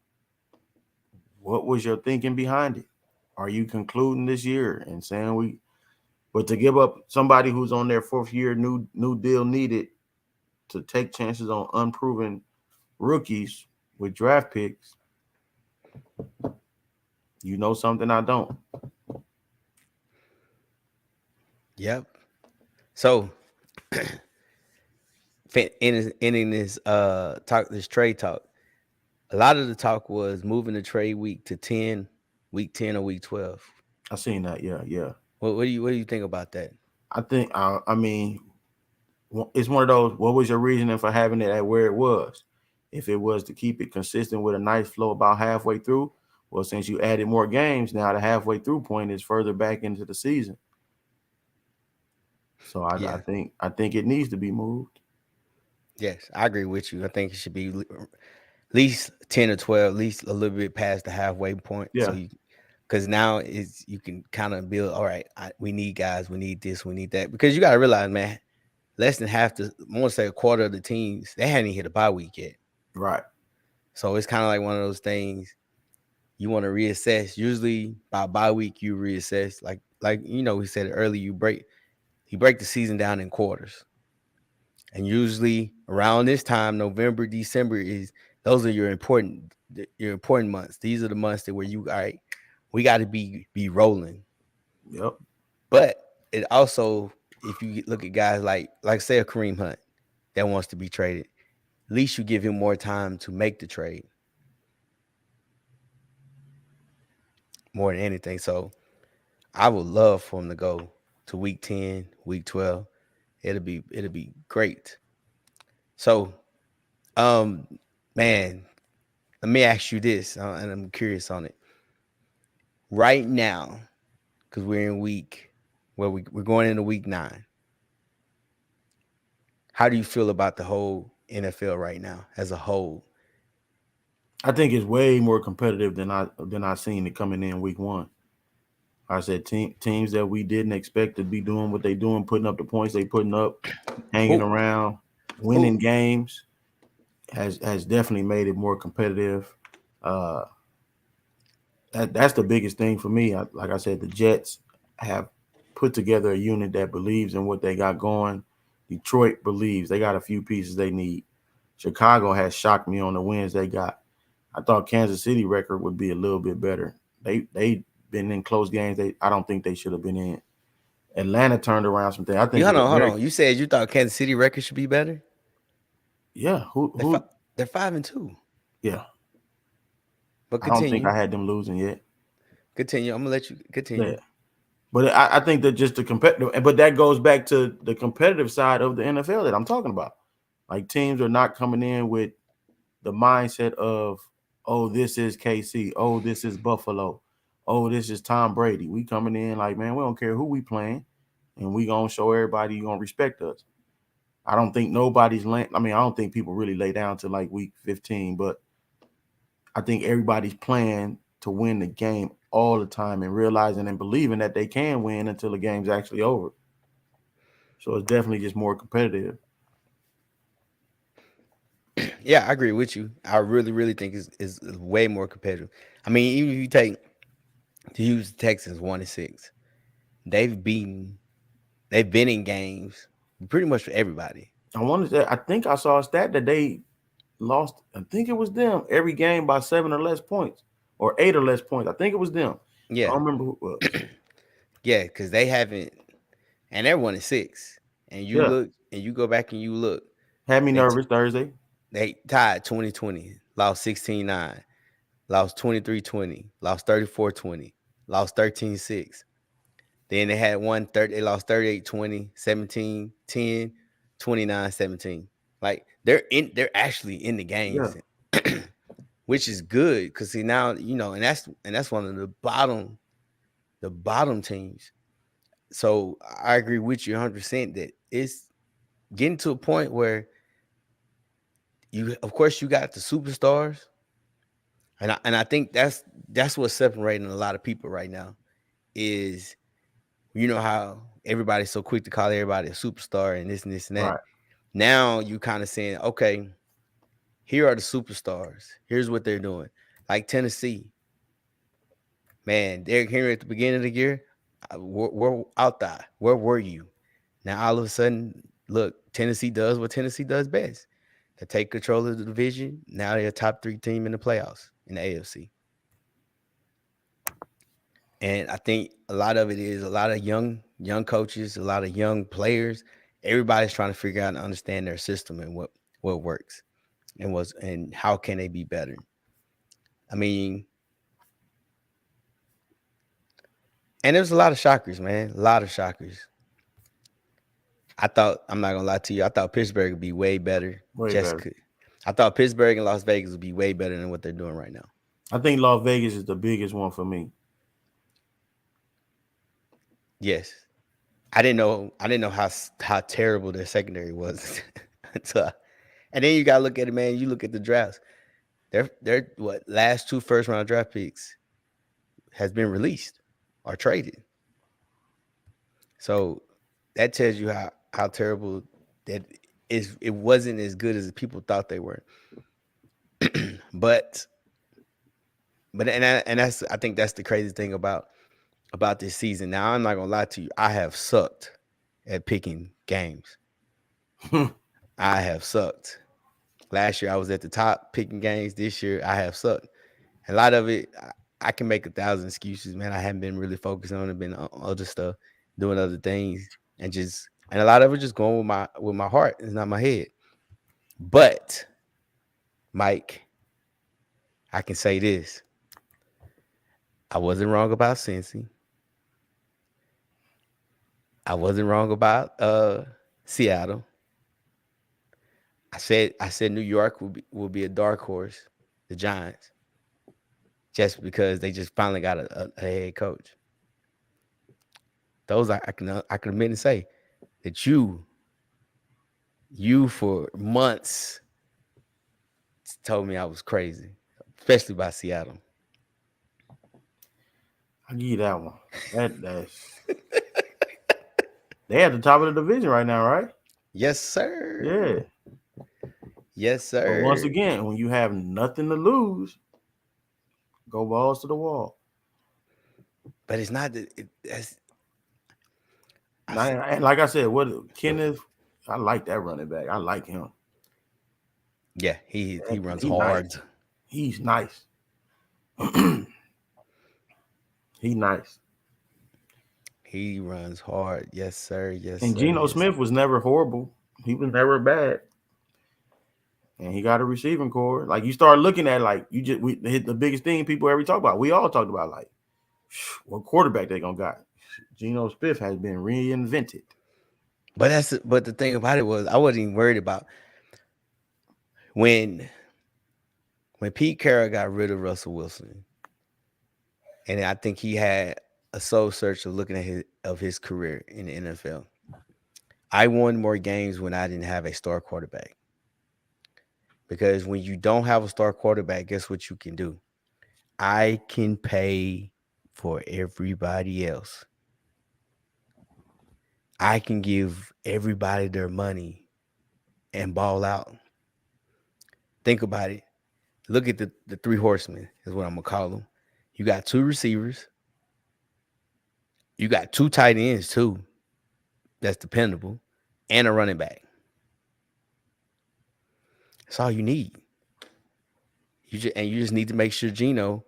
what was your thinking behind it? Are you concluding this year and saying but to give up somebody who's on their 4th year, new deal needed to take chances on unproven rookies with draft picks, something I don't. Yep. So ending this this trade talk. A lot of the talk was moving the trade week to week 10 or week 12. I seen that. Yeah. What do you think about that? I think I mean it's one of those. What was your reasoning for having it at where it was? If it was to keep it consistent with a nice flow about halfway through, well, since you added more games, now the halfway through point is further back into the season. So I think it needs to be moved. Yes, I agree with you. I think it should be at least 10 or 12, at least a little bit past the halfway point. Yeah. So because now you can kind of build. All right, we need guys, we need this, we need that. Because you got to realize, man, less than half I want to say a quarter of the teams, they hadn't hit a bye week yet. Right. So it's kind of like one of those things you want to reassess. Usually by bye week, you reassess. Like we said it earlier, you break the season down in quarters. And usually around this time, November, December those are your important months. These are the months that where we got to be rolling. Yep. But it also, if you look at guys like say a Kareem Hunt that wants to be traded, at least you give him more time to make the trade. More than anything. So I would love for him to go to week 10, week 12. It'll be great. So, man, let me ask you this, and I'm curious on it. Right now, because we're going into week 9. How do you feel about the whole NFL right now as a whole? I think it's way more competitive than I seen it coming in week 1. I said teams that we didn't expect to be doing what they doing, putting up the points they putting up, hanging around, winning games, has definitely made it more competitive. That's the biggest thing for me. Like I said, the Jets have put together a unit that believes in what they got going. Detroit believes they got a few pieces they need. Chicago has shocked me on the wins they got. I thought Kansas City record would be a little bit better. They been in close games. I don't think they should have been in. Atlanta turned around some things. I think. Hold on. You said you thought Kansas City record should be better? Yeah. They're 5-2. Yeah. But continue. I don't think I had them losing yet. Continue. I'm gonna let you continue. Yeah. But I think that just the competitive, but that goes back to the competitive side of the NFL that I'm talking about. Like teams are not coming in with the mindset of, oh, this is KC, oh, this is Buffalo, oh, this is Tom Brady. We coming in like, man, we don't care who we playing, and we gonna show everybody you gonna respect us. I don't think nobody's I don't think people really lay down to like week 15, but I think everybody's playing to win the game all the time and realizing and believing that they can win until the game's actually over. So it's definitely just more competitive. Yeah, I agree with you. I really, really think it's way more competitive. I mean, even if you take the Houston Texans 1-6, they've been in games pretty much for everybody. I think I saw a stat that they lost. I think it was them every game by 7 or less points, or 8 or less points. I think it was them. Yeah, I don't remember who it was. Yeah, because they haven't, and they're 1-6. And you look, and you go back and you look. Had me nervous Thursday. They tied 20-20, lost 16-9, lost 23-20, lost 34-20, lost 13-6. Then they had they lost 38-20, 17-10, 29-17. Like they're actually in the games, which is good because see now, and that's one of the bottom teams. So I agree with you 100% that it's getting to a point where of course you got the superstars, and I think that's what's separating a lot of people right now is, how everybody's so quick to call everybody a superstar and this and this and that. Right. Now you kind of saying, okay, here are the superstars. Here's what they're doing. Like Tennessee, man, Derrick Henry at the beginning of the year, we're out there. Where were you? Now all of a sudden, look, Tennessee does what Tennessee does best. They take control of the division. Now they're a top 3 team in the playoffs in the AFC. And I think a lot of it is a lot of young coaches, a lot of young players, everybody's trying to figure out and understand their system and what works and how can they be better. I mean, and there's a lot of shockers, man. A lot of shockers. I'm not gonna lie to you, I thought Pittsburgh would be way better. Way better. I thought Pittsburgh and Las Vegas would be way better than what they're doing right now. I think Las Vegas is the biggest one for me. Yes. I didn't know how terrible their secondary was. And then you gotta look at it, man. You look at the drafts. Their last 2 first-round draft picks has been released or traded. So that tells you how terrible that is. It wasn't as good as people thought they were. but that's I think that's the crazy thing about this season. Now I'm not gonna lie to you. I have sucked at picking games. I have sucked. Last year I was at the top picking games. This year I have sucked. A lot of it, I can make 1,000 excuses, man. I haven't been really focused on it, been on other stuff, doing other things, and a lot of it just going with my heart. It's not my head. But Mike, I can say this. I wasn't wrong about Cincy. I wasn't wrong about Seattle. I said New York will be a dark horse, the Giants, just because they just finally got a head coach. Those I can admit and say that you for months told me I was crazy, especially by Seattle. I'll give you that one. That's they at the top of the division right now, right? Yes, sir. Yeah. Yes, sir. But once again, when you have nothing to lose, go balls to the wall. But it's not And like I said, what Kenneth, I like that running back. I like him. Yeah, he runs hard. Nice. He's nice. He's nice. He runs hard. Yes, sir. Yes. And sir. Geno yes. Smith was never horrible. He was never bad. And he got a receiving core. Like you start looking at we hit the biggest thing people ever talk about. We all talked about like what quarterback they gonna got. Geno Smith has been reinvented. But the thing about it was I wasn't even worried about when Pete Carroll got rid of Russell Wilson, and I think he had a soul search of looking at his career in the NFL. I won more games when I didn't have a star quarterback. Because when you don't have a star quarterback, guess what you can do? I can pay for everybody else. I can give everybody their money and ball out. Think about it. Look at the 3 horsemen is what I'm going to call them. You got 2 receivers. You got 2 tight ends too. That's dependable. And a running back. That's all you need. You just need to make sure Geno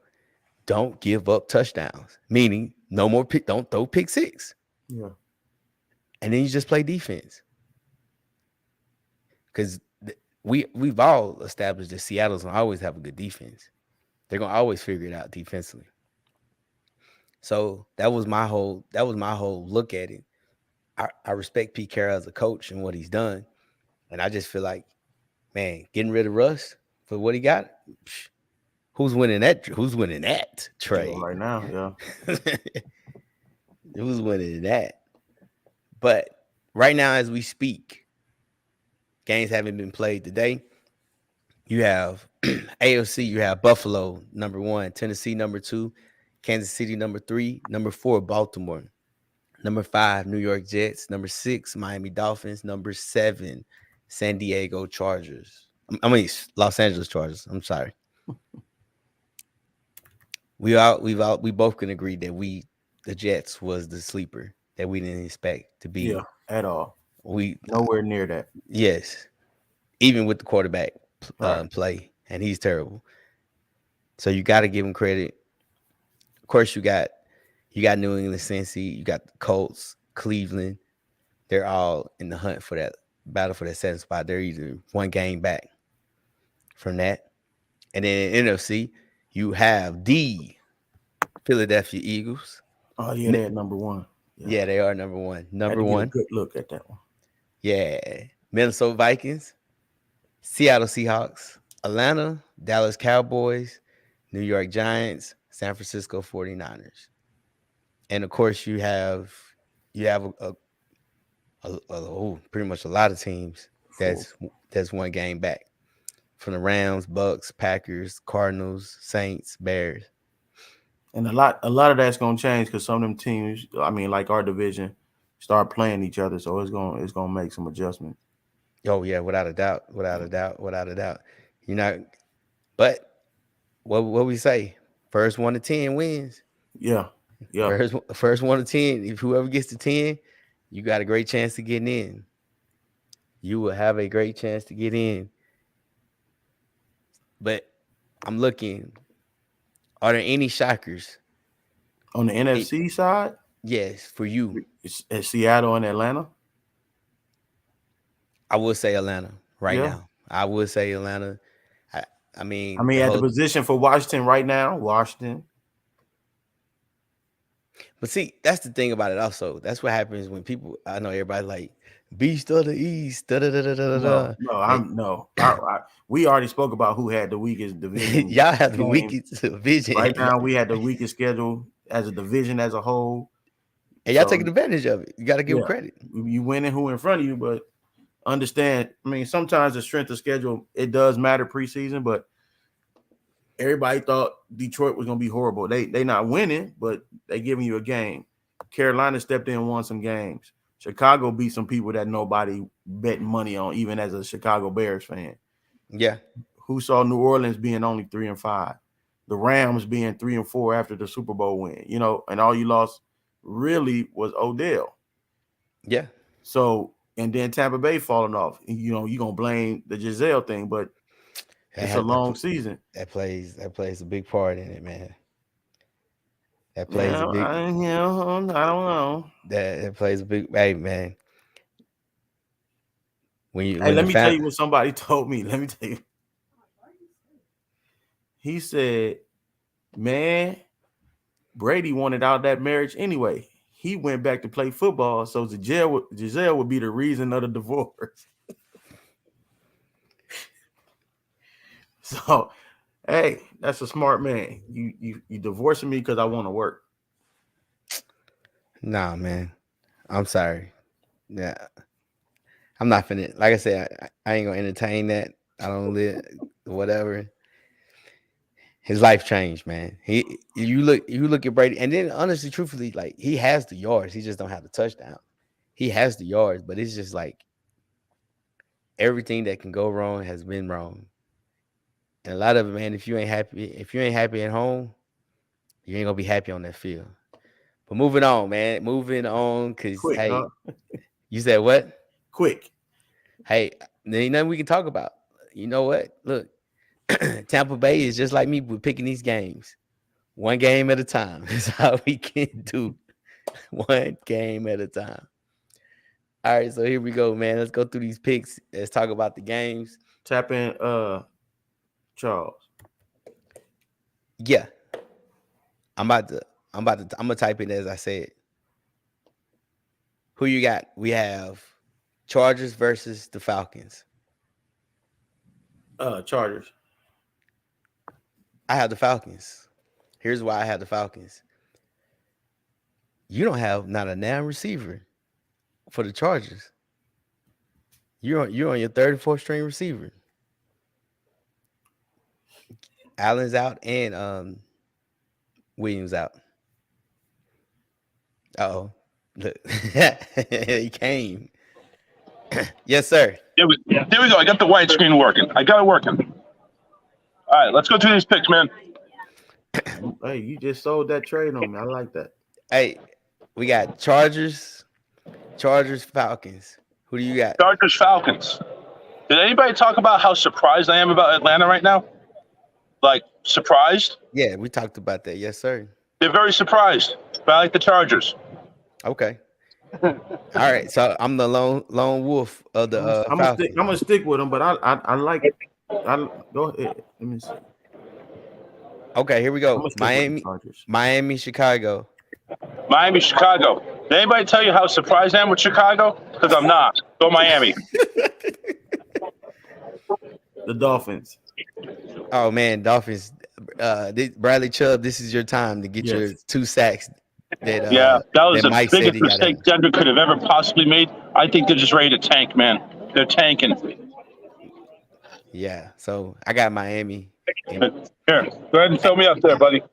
don't give up touchdowns. Meaning no more don't throw pick 6. Yeah. And then you just play defense. Because we've all established that Seattle's gonna always have a good defense. They're gonna always figure it out defensively. So that was my whole look at it. I respect Pete Carroll as a coach and what he's done. And I just feel like, man, getting rid of Russ for what he got, who's winning that trade? Right now, yeah. Who's winning that? But right now, as we speak, games haven't been played today. You have AFC, you have Buffalo, number 1, Tennessee, number 2, Kansas City, number 3, number 4, Baltimore, number 5, New York Jets, number 6, Miami Dolphins, number 7, San Diego Chargers. Los Angeles Chargers. I'm sorry. We both can agree that the Jets was the sleeper that we didn't expect to be. Yeah, at all. We nowhere near that. Yes, even with the quarterback play, and he's terrible. So you got to give him credit. Of course, you got New England, Cincy, you got the Colts, Cleveland. they're all in the hunt for that battle for that 7th spot. They're either one game back from that. And then in NFC, you have the Philadelphia Eagles. Oh yeah, they're at number 1. Yeah, they are number 1. Had Number to get 1. a good look at that one. Yeah. Minnesota Vikings, Seattle Seahawks, Atlanta, Dallas Cowboys, New York Giants, San Francisco 49ers. And of course, you have pretty much a lot of teams that's one game back from the Rams, Bucks, Packers, Cardinals, Saints, Bears. And a lot of that's gonna change because some of them teams, I mean, like our division, start playing each other, so it's gonna make some adjustments. Oh yeah, without a doubt. You're not, but what we say? First 1 to 10 wins. Yeah. First 1 to 10. If whoever gets to 10, you got a great chance to get in. You will have a great chance to get in. But I'm looking. Are there any shockers On the NFC side? Yes, for you. It's at Seattle and Atlanta. I would say Atlanta now. I would say Atlanta. I mean, at the position for Washington right now, Washington. But see, that's the thing about it also. That's what happens when people, I know everybody like, Beast of the East. We already spoke about who had the weakest division. Y'all have the weakest division. Right now, we had the weakest schedule as a division as a whole. And y'all taking advantage of it. You got to give them credit. You winning who in front of you, but understand, I mean, sometimes the strength of schedule, it does matter preseason, but everybody thought Detroit was going to be horrible. They not winning, but they giving you a game. Carolina stepped in and won some games. Chicago beat some people that nobody bet money on, even as a Chicago Bears fan. Yeah. Who saw New Orleans being only 3-5, the Rams being 3-4 after the Super Bowl win, and all you lost really was Odell. Yeah. So, and then Tampa Bay falling off. You're going to blame the Giselle thing, but it's a long season. That plays a big part in it, man. That plays a big. I don't know. That plays a big. Hey, man. Let me tell you what somebody told me. Let me tell you. He said, "Man, Brady wanted out of that marriage anyway. He went back to play football, so Giselle would be the reason of the divorce." So, hey, that's a smart man. You divorcing me because I want to work. Nah, man. I'm sorry. Yeah. I'm not finna. Like I said, I ain't gonna entertain that. I don't live whatever. His life changed, man. You look at Brady, and then honestly, truthfully, like he has the yards. He just don't have the touchdown. He has the yards, but it's just like everything that can go wrong has been wrong. And a lot of it, man, if you ain't happy at home, you ain't gonna be happy on that field. But moving on, man. Moving on, because hey, you said what? Quick. Hey, there ain't nothing we can talk about. You know what? Look, Tampa Bay is just like me with picking these games. One game at a time. That's how we can do. One game at a time. All right, so here we go, man. Let's go through these picks. Let's talk about the games. Tap in Charles. Yeah. I'm gonna type in as I said. Who you got? We have Chargers versus the Falcons. Chargers. I have the Falcons. Here's why I have the Falcons. You don't have not a damn receiver for the Chargers. You're on your third and fourth string receiver. Allen's out and Williams out. Uh-oh. Look. He came. Yes, sir. There we go. I got the white screen working. I got it working. All right, let's go through these picks, man. Hey, you just sold that trade on me. I like that. Hey, we got Chargers, Falcons. Who do you got? Chargers, Falcons. Did anybody talk about how surprised I am about Atlanta right now? Like, surprised? Yeah, we talked about that. Yes, sir. They're very surprised, but I like the Chargers. Okay. All right, so I'm the lone wolf of the I'm Falcons. gonna stick with them, but I like it. Go ahead. Let me see. Okay, here we I'm go. gonna stick with the Miami, Chargers. Miami, Chicago. Miami, Chicago. Did anybody tell you how surprised I am with Chicago? Because I'm not. Go Miami. The Dolphins. Oh man, Dolphins. Bradley Chubb, this is your time to get your Yes. 2 sacks. That Yeah, that was the Mike said biggest he got. mistake Denver could have ever possibly made. I think they're just ready to tank, man. They're tanking. Yeah, so I got Miami. Here, go ahead and fill me up there, buddy.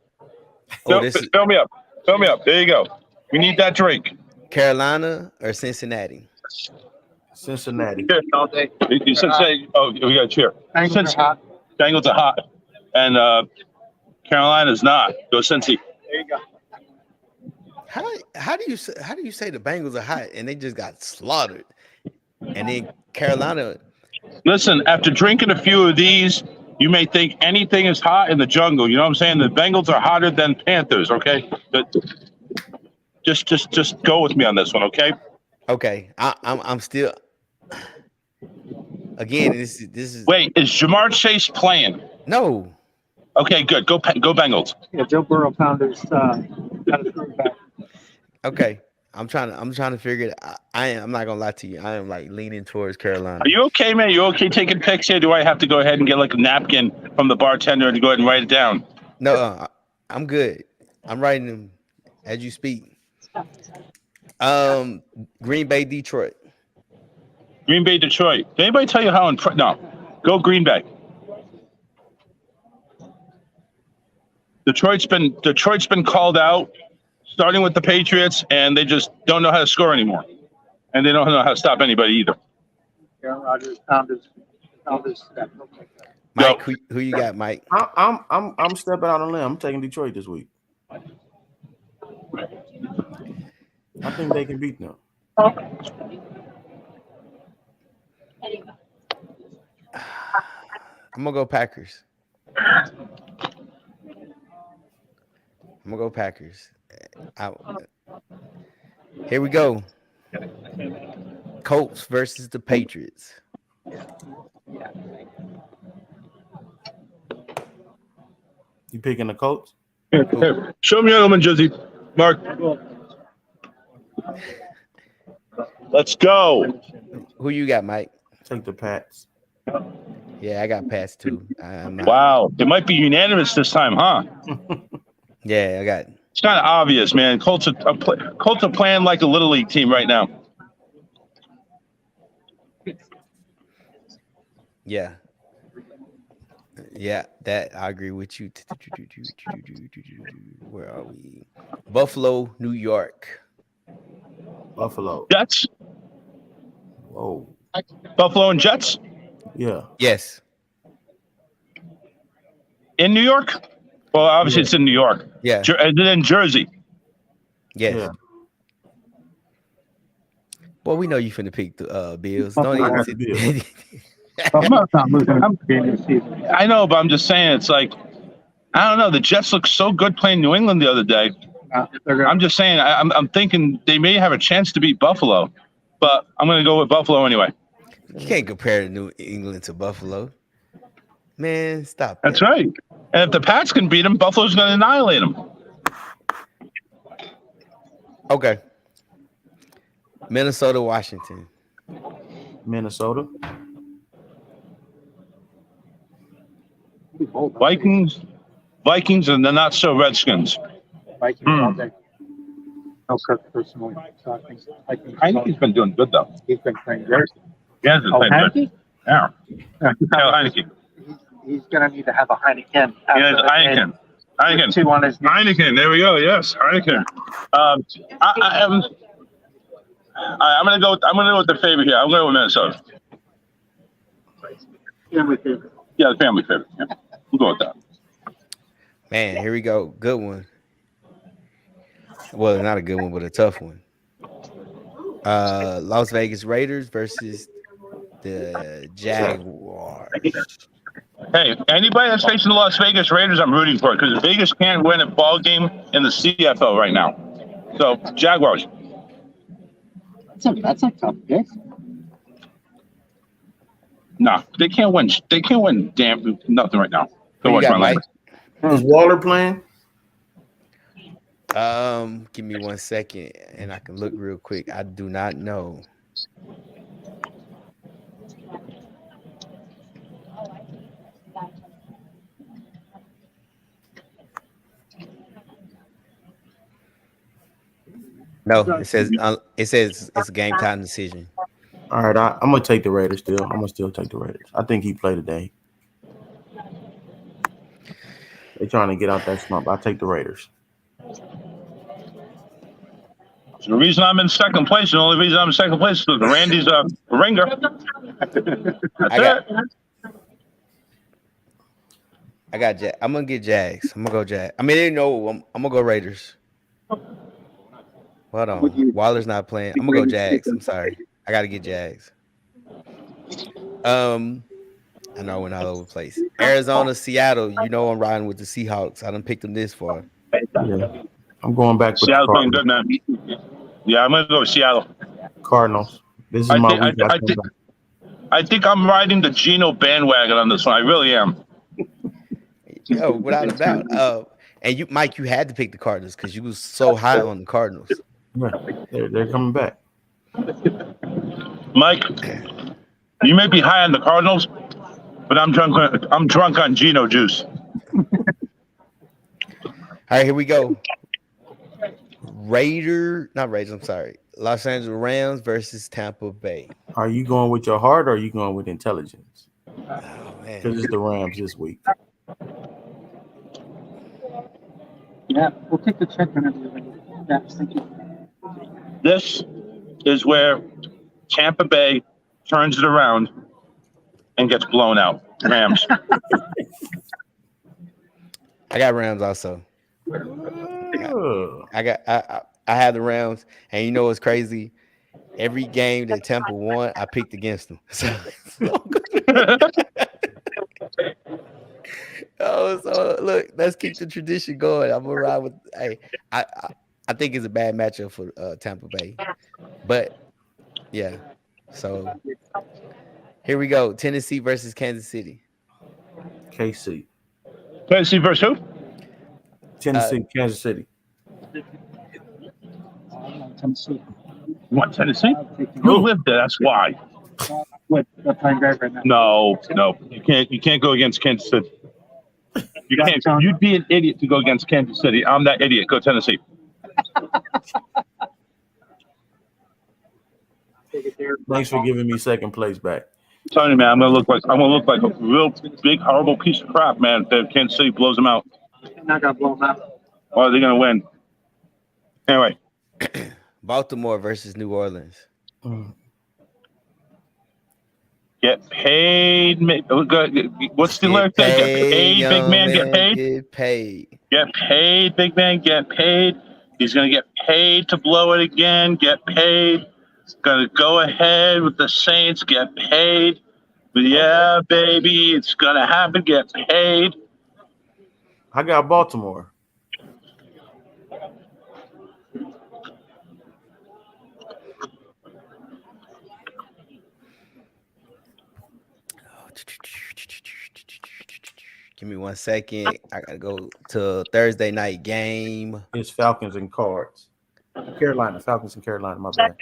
Oh, this is Fill me up. Fill me up. There you go. We need that drink. Carolina or Cincinnati. Cincinnati. Here, you Cincinnati. Oh, we got a cheer. Bengals are hot. Bengals are hot, and Carolina's not. Go Cincy. There you go. How do you say the Bengals are hot and they just got slaughtered, and then Carolina? Listen, after drinking a few of these, you may think anything is hot in the jungle. You know what I'm saying? The Bengals are hotter than Panthers. Okay, but just go with me on this one. Okay. Okay, I'm still. Again, this is. Wait, is Jamar Chase playing? No. Okay, good. Go Bengals. Yeah, Joe Burrow found his got his groove back. Okay, I'm trying to figure it. I'm not gonna lie to you. I am like leaning towards Carolina. Are you okay, man? You okay taking pics here? Do I have to go ahead and get like a napkin from the bartender and go ahead and write it down? No, I'm good. I'm writing them as you speak. Green Bay, Detroit. Green Bay, Detroit. Did anybody tell you how no? Go Green Bay. Detroit's been called out, starting with the Patriots, and they just don't know how to score anymore, and they don't know how to stop anybody either. Aaron Rodgers found his step. Mike, who you got, Mike? I'm stepping out on a limb. I'm taking Detroit this week. I think they can beat them. I'm gonna go Packers. Here we go. Colts versus the Patriots. You picking the Colts? Here. Show me your element, Jersey. Mark. Let's go. Who you got, Mike? Take the Pats. Yeah, I got Pats too. Wow, it might be unanimous this time, huh? Yeah, I got. It's kind of obvious, man. Colts are playing like a little league team right now. Yeah. Yeah, that I agree with you. Where are we? Buffalo, New York. Buffalo. Jets. Whoa. Buffalo and Jets Yeah. Yes. in New York. Well, obviously it's in New York. Yeah. Is it in Jersey? Yes. Yeah. Well, we know you finna pick the Bills. Don't even sit. I know, but I'm just saying it's like I don't know. The Jets look so good playing New England the other day. I'm just saying I'm thinking they may have a chance to beat Buffalo, but I'm going to go with Buffalo anyway. You can't compare New England to Buffalo. Man, stop that. That's right. And if the Pats can beat them, Buffalo's going to annihilate them. Okay. Minnesota, Washington. Minnesota. Vikings, and the not so Redskins. Vikings all day. No Kirk personally. So I think Heineke's been doing good though. he's been playing great. He has been playing good. Yeah. Heineke. He's going to need to have a Heineken. Yes, Heineken. Heineken. Two on his Heineken. There we go. Yes, Heineken. I'm gonna go with the favorite here. I'm going with Minnesota. family favorite. Yeah, the family favorite. Yeah. We'll go with that. Man, here we go. Good one. Well, not a good one, but a tough one. Las Vegas Raiders versus the Jaguars. Hey, anybody that's facing the Las Vegas Raiders, I'm rooting for it because Vegas can't win a ball game in the CFL right now. So, Jaguars. That's a tough pick. Nah, they can't win. They can't win. Damn, nothing right now. Who Don't you watch got, my Mike? language. Is Waller playing? Give me 1 second, and I can look real quick. I do not know. No, it says it's a game time decision. All right, I'm gonna take the Raiders still. I'm gonna still take the Raiders. I think he played today. They're trying to get out that slump. I take the Raiders. The reason I'm in second place, the only reason I'm in second place is because Randy's a ringer. I got I'm gonna get Jags. I'm gonna go Jags. I mean, they know I'm gonna go Raiders. Hold on, Waller's not playing. I'm gonna go Jags. I'm sorry, I gotta get Jags. I know I went all over the place. Arizona, Seattle. You know I'm riding with the Seahawks. I done picked them this far. Yeah. I'm going back with Seattle's the playing Cardinals. good, man. Yeah, I'm gonna go with Seattle. Cardinals. This is my week. I think I'm riding the Geno bandwagon on this one. I really am. Yo, without a doubt. And you, Mike, you had to pick the Cardinals because you was so high on the Cardinals. Yeah, they're coming back. Mike, you may be high on the Cardinals, but I'm drunk on Geno juice. All right, here we go. I'm sorry. Los Angeles Rams versus Tampa Bay. Are you going with your heart or are you going with intelligence? Oh, man. Because it's the Rams this week. Yeah, we'll take the check whenever you're ready. Yeah, thank you. This is where Tampa Bay turns it around and gets blown out. Rams. I got Rams also. I had the Rams, and you know what's crazy? Every game that Tampa won, I picked against them. So look, let's keep the tradition going. I'm gonna ride with. Hey, I think it's a bad matchup for Tampa Bay, but yeah. So here we go: Tennessee versus Kansas City. KC. Tennessee versus who? Tennessee, Kansas City. Tennessee. You want Tennessee? You live there. That's why. They're playing great right now. No, you can't go against Kansas City. You can't. You'd be an idiot to go against Kansas City. I'm that idiot. Go Tennessee. Thanks for giving me second place back. I'm telling you, man, I'm gonna look like a real big, horrible piece of crap, man. If Kansas City blows them out. They're not gonna blow them out. Or are they gonna win? Anyway. Baltimore versus New Orleans. Get paid. What's the lyric? Get paid, big man. Get paid. Get paid. Get paid, big man. Get paid. He's gonna get paid to blow it again. Get paid. Gonna go ahead with the Saints. Get paid. But yeah, baby, it's gonna happen. Get paid. I got Baltimore. Give me 1 second. I gotta go to Thursday night game. It's Falcons and Cards. Falcons and Carolina. My bad.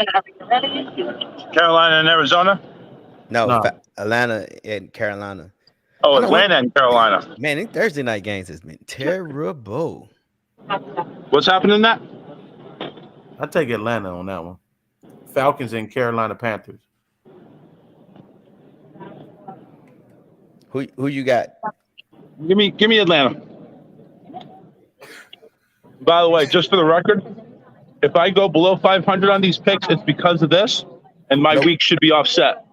Carolina and Arizona. No. Atlanta and Carolina. Oh, Atlanta and Carolina. Man, these Thursday night games has been terrible. What's happening in that? I take Atlanta on that one. Falcons and Carolina Panthers. Who you got? Give me Atlanta. By the way, just for the record, if I go below 500 on these picks, it's because of this, and my week should be offset.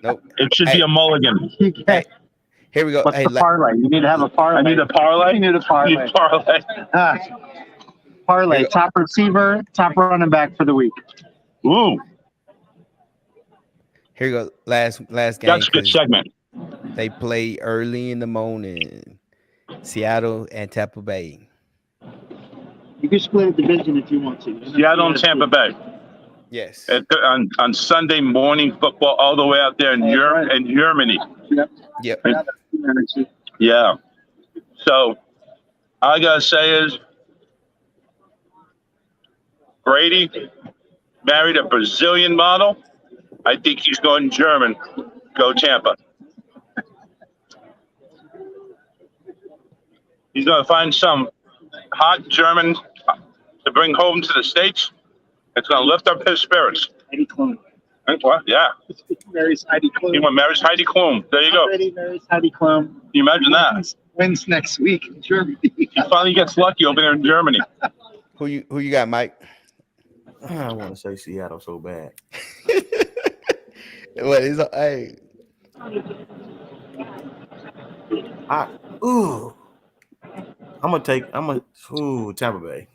Nope. It should be a mulligan. Hey, here we go. What's the parlay? You need to have a parlay. I need a parlay. You need a parlay. I need parlay. Parlay. Top receiver, top running back for the week. Ooh. Here you go. Last game. That's a good segment. They play early in the morning. Seattle and Tampa Bay. You can split a division if you want to. Seattle and Tampa Bay. Yes. On Sunday morning football, all the way out there in Germany. Yep. Yeah. So all I gotta say is Brady married a Brazilian model. I think he's going German. Go Tampa. He's going to find some hot German to bring home to the States. It's going to lift up his spirits. Heidi Klum. What? Yeah. Marries Heidi Klum. He marries Heidi Klum. There you go. Already marries Heidi Klum. Can you imagine that? Wins next week in Germany. He finally gets lucky over there in Germany. Who you got, Mike? I want to say Seattle so bad. What is hey? Tampa Bay.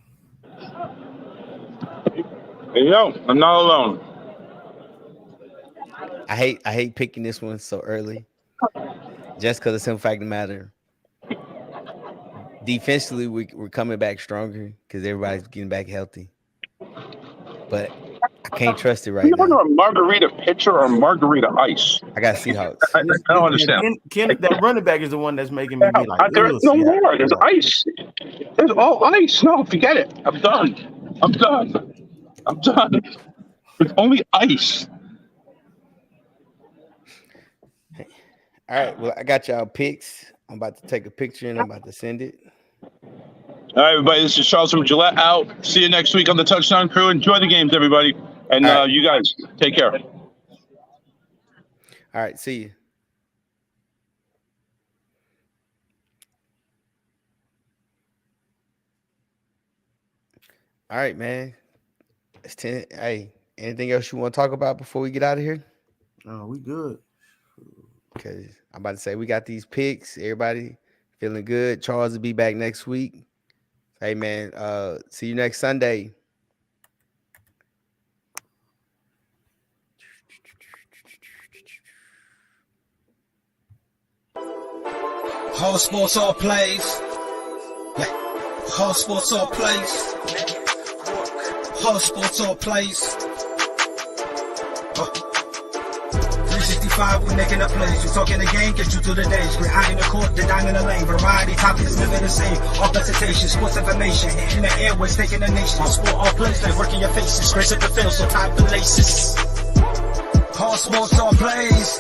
There you go. I'm not alone. I hate picking this one so early, just because the simple fact of the matter. Defensively, we're coming back stronger because everybody's getting back healthy. But I can't trust it right now. You want a margarita pitcher or margarita ice? I got Seahawks. I don't understand. That running back is the one that's making me be like, There's no more. There's ice. There's all ice. No, forget it. I'm done. There's only ice. All right. Well, I got y'all picks. I'm about to take a picture and I'm about to send it. All right, everybody. This is Charles from Gillette out. See you next week on the Touchdown Crew. Enjoy the games, everybody. And right. You guys, take care. All right. See you. All right, man. It's 10. Hey, anything else you want to talk about before we get out of here? Oh, we good. Because I'm about to say we got these picks. Everybody feeling good. Charles will be back next week. Hey, man, see you next Sunday. Whole sports all plays. Yeah. Whole sports all plays. Whole sports all plays. 365, we making up plays. You talking the game, get you to the days. We're high in the court, the dime in the lane. Variety, topics, living the same. All presentation, sports information. Hitting the airways, taking the nation. All sport, all plays, like working your faces. Grace at the field, so tie the laces. All sports, all plays.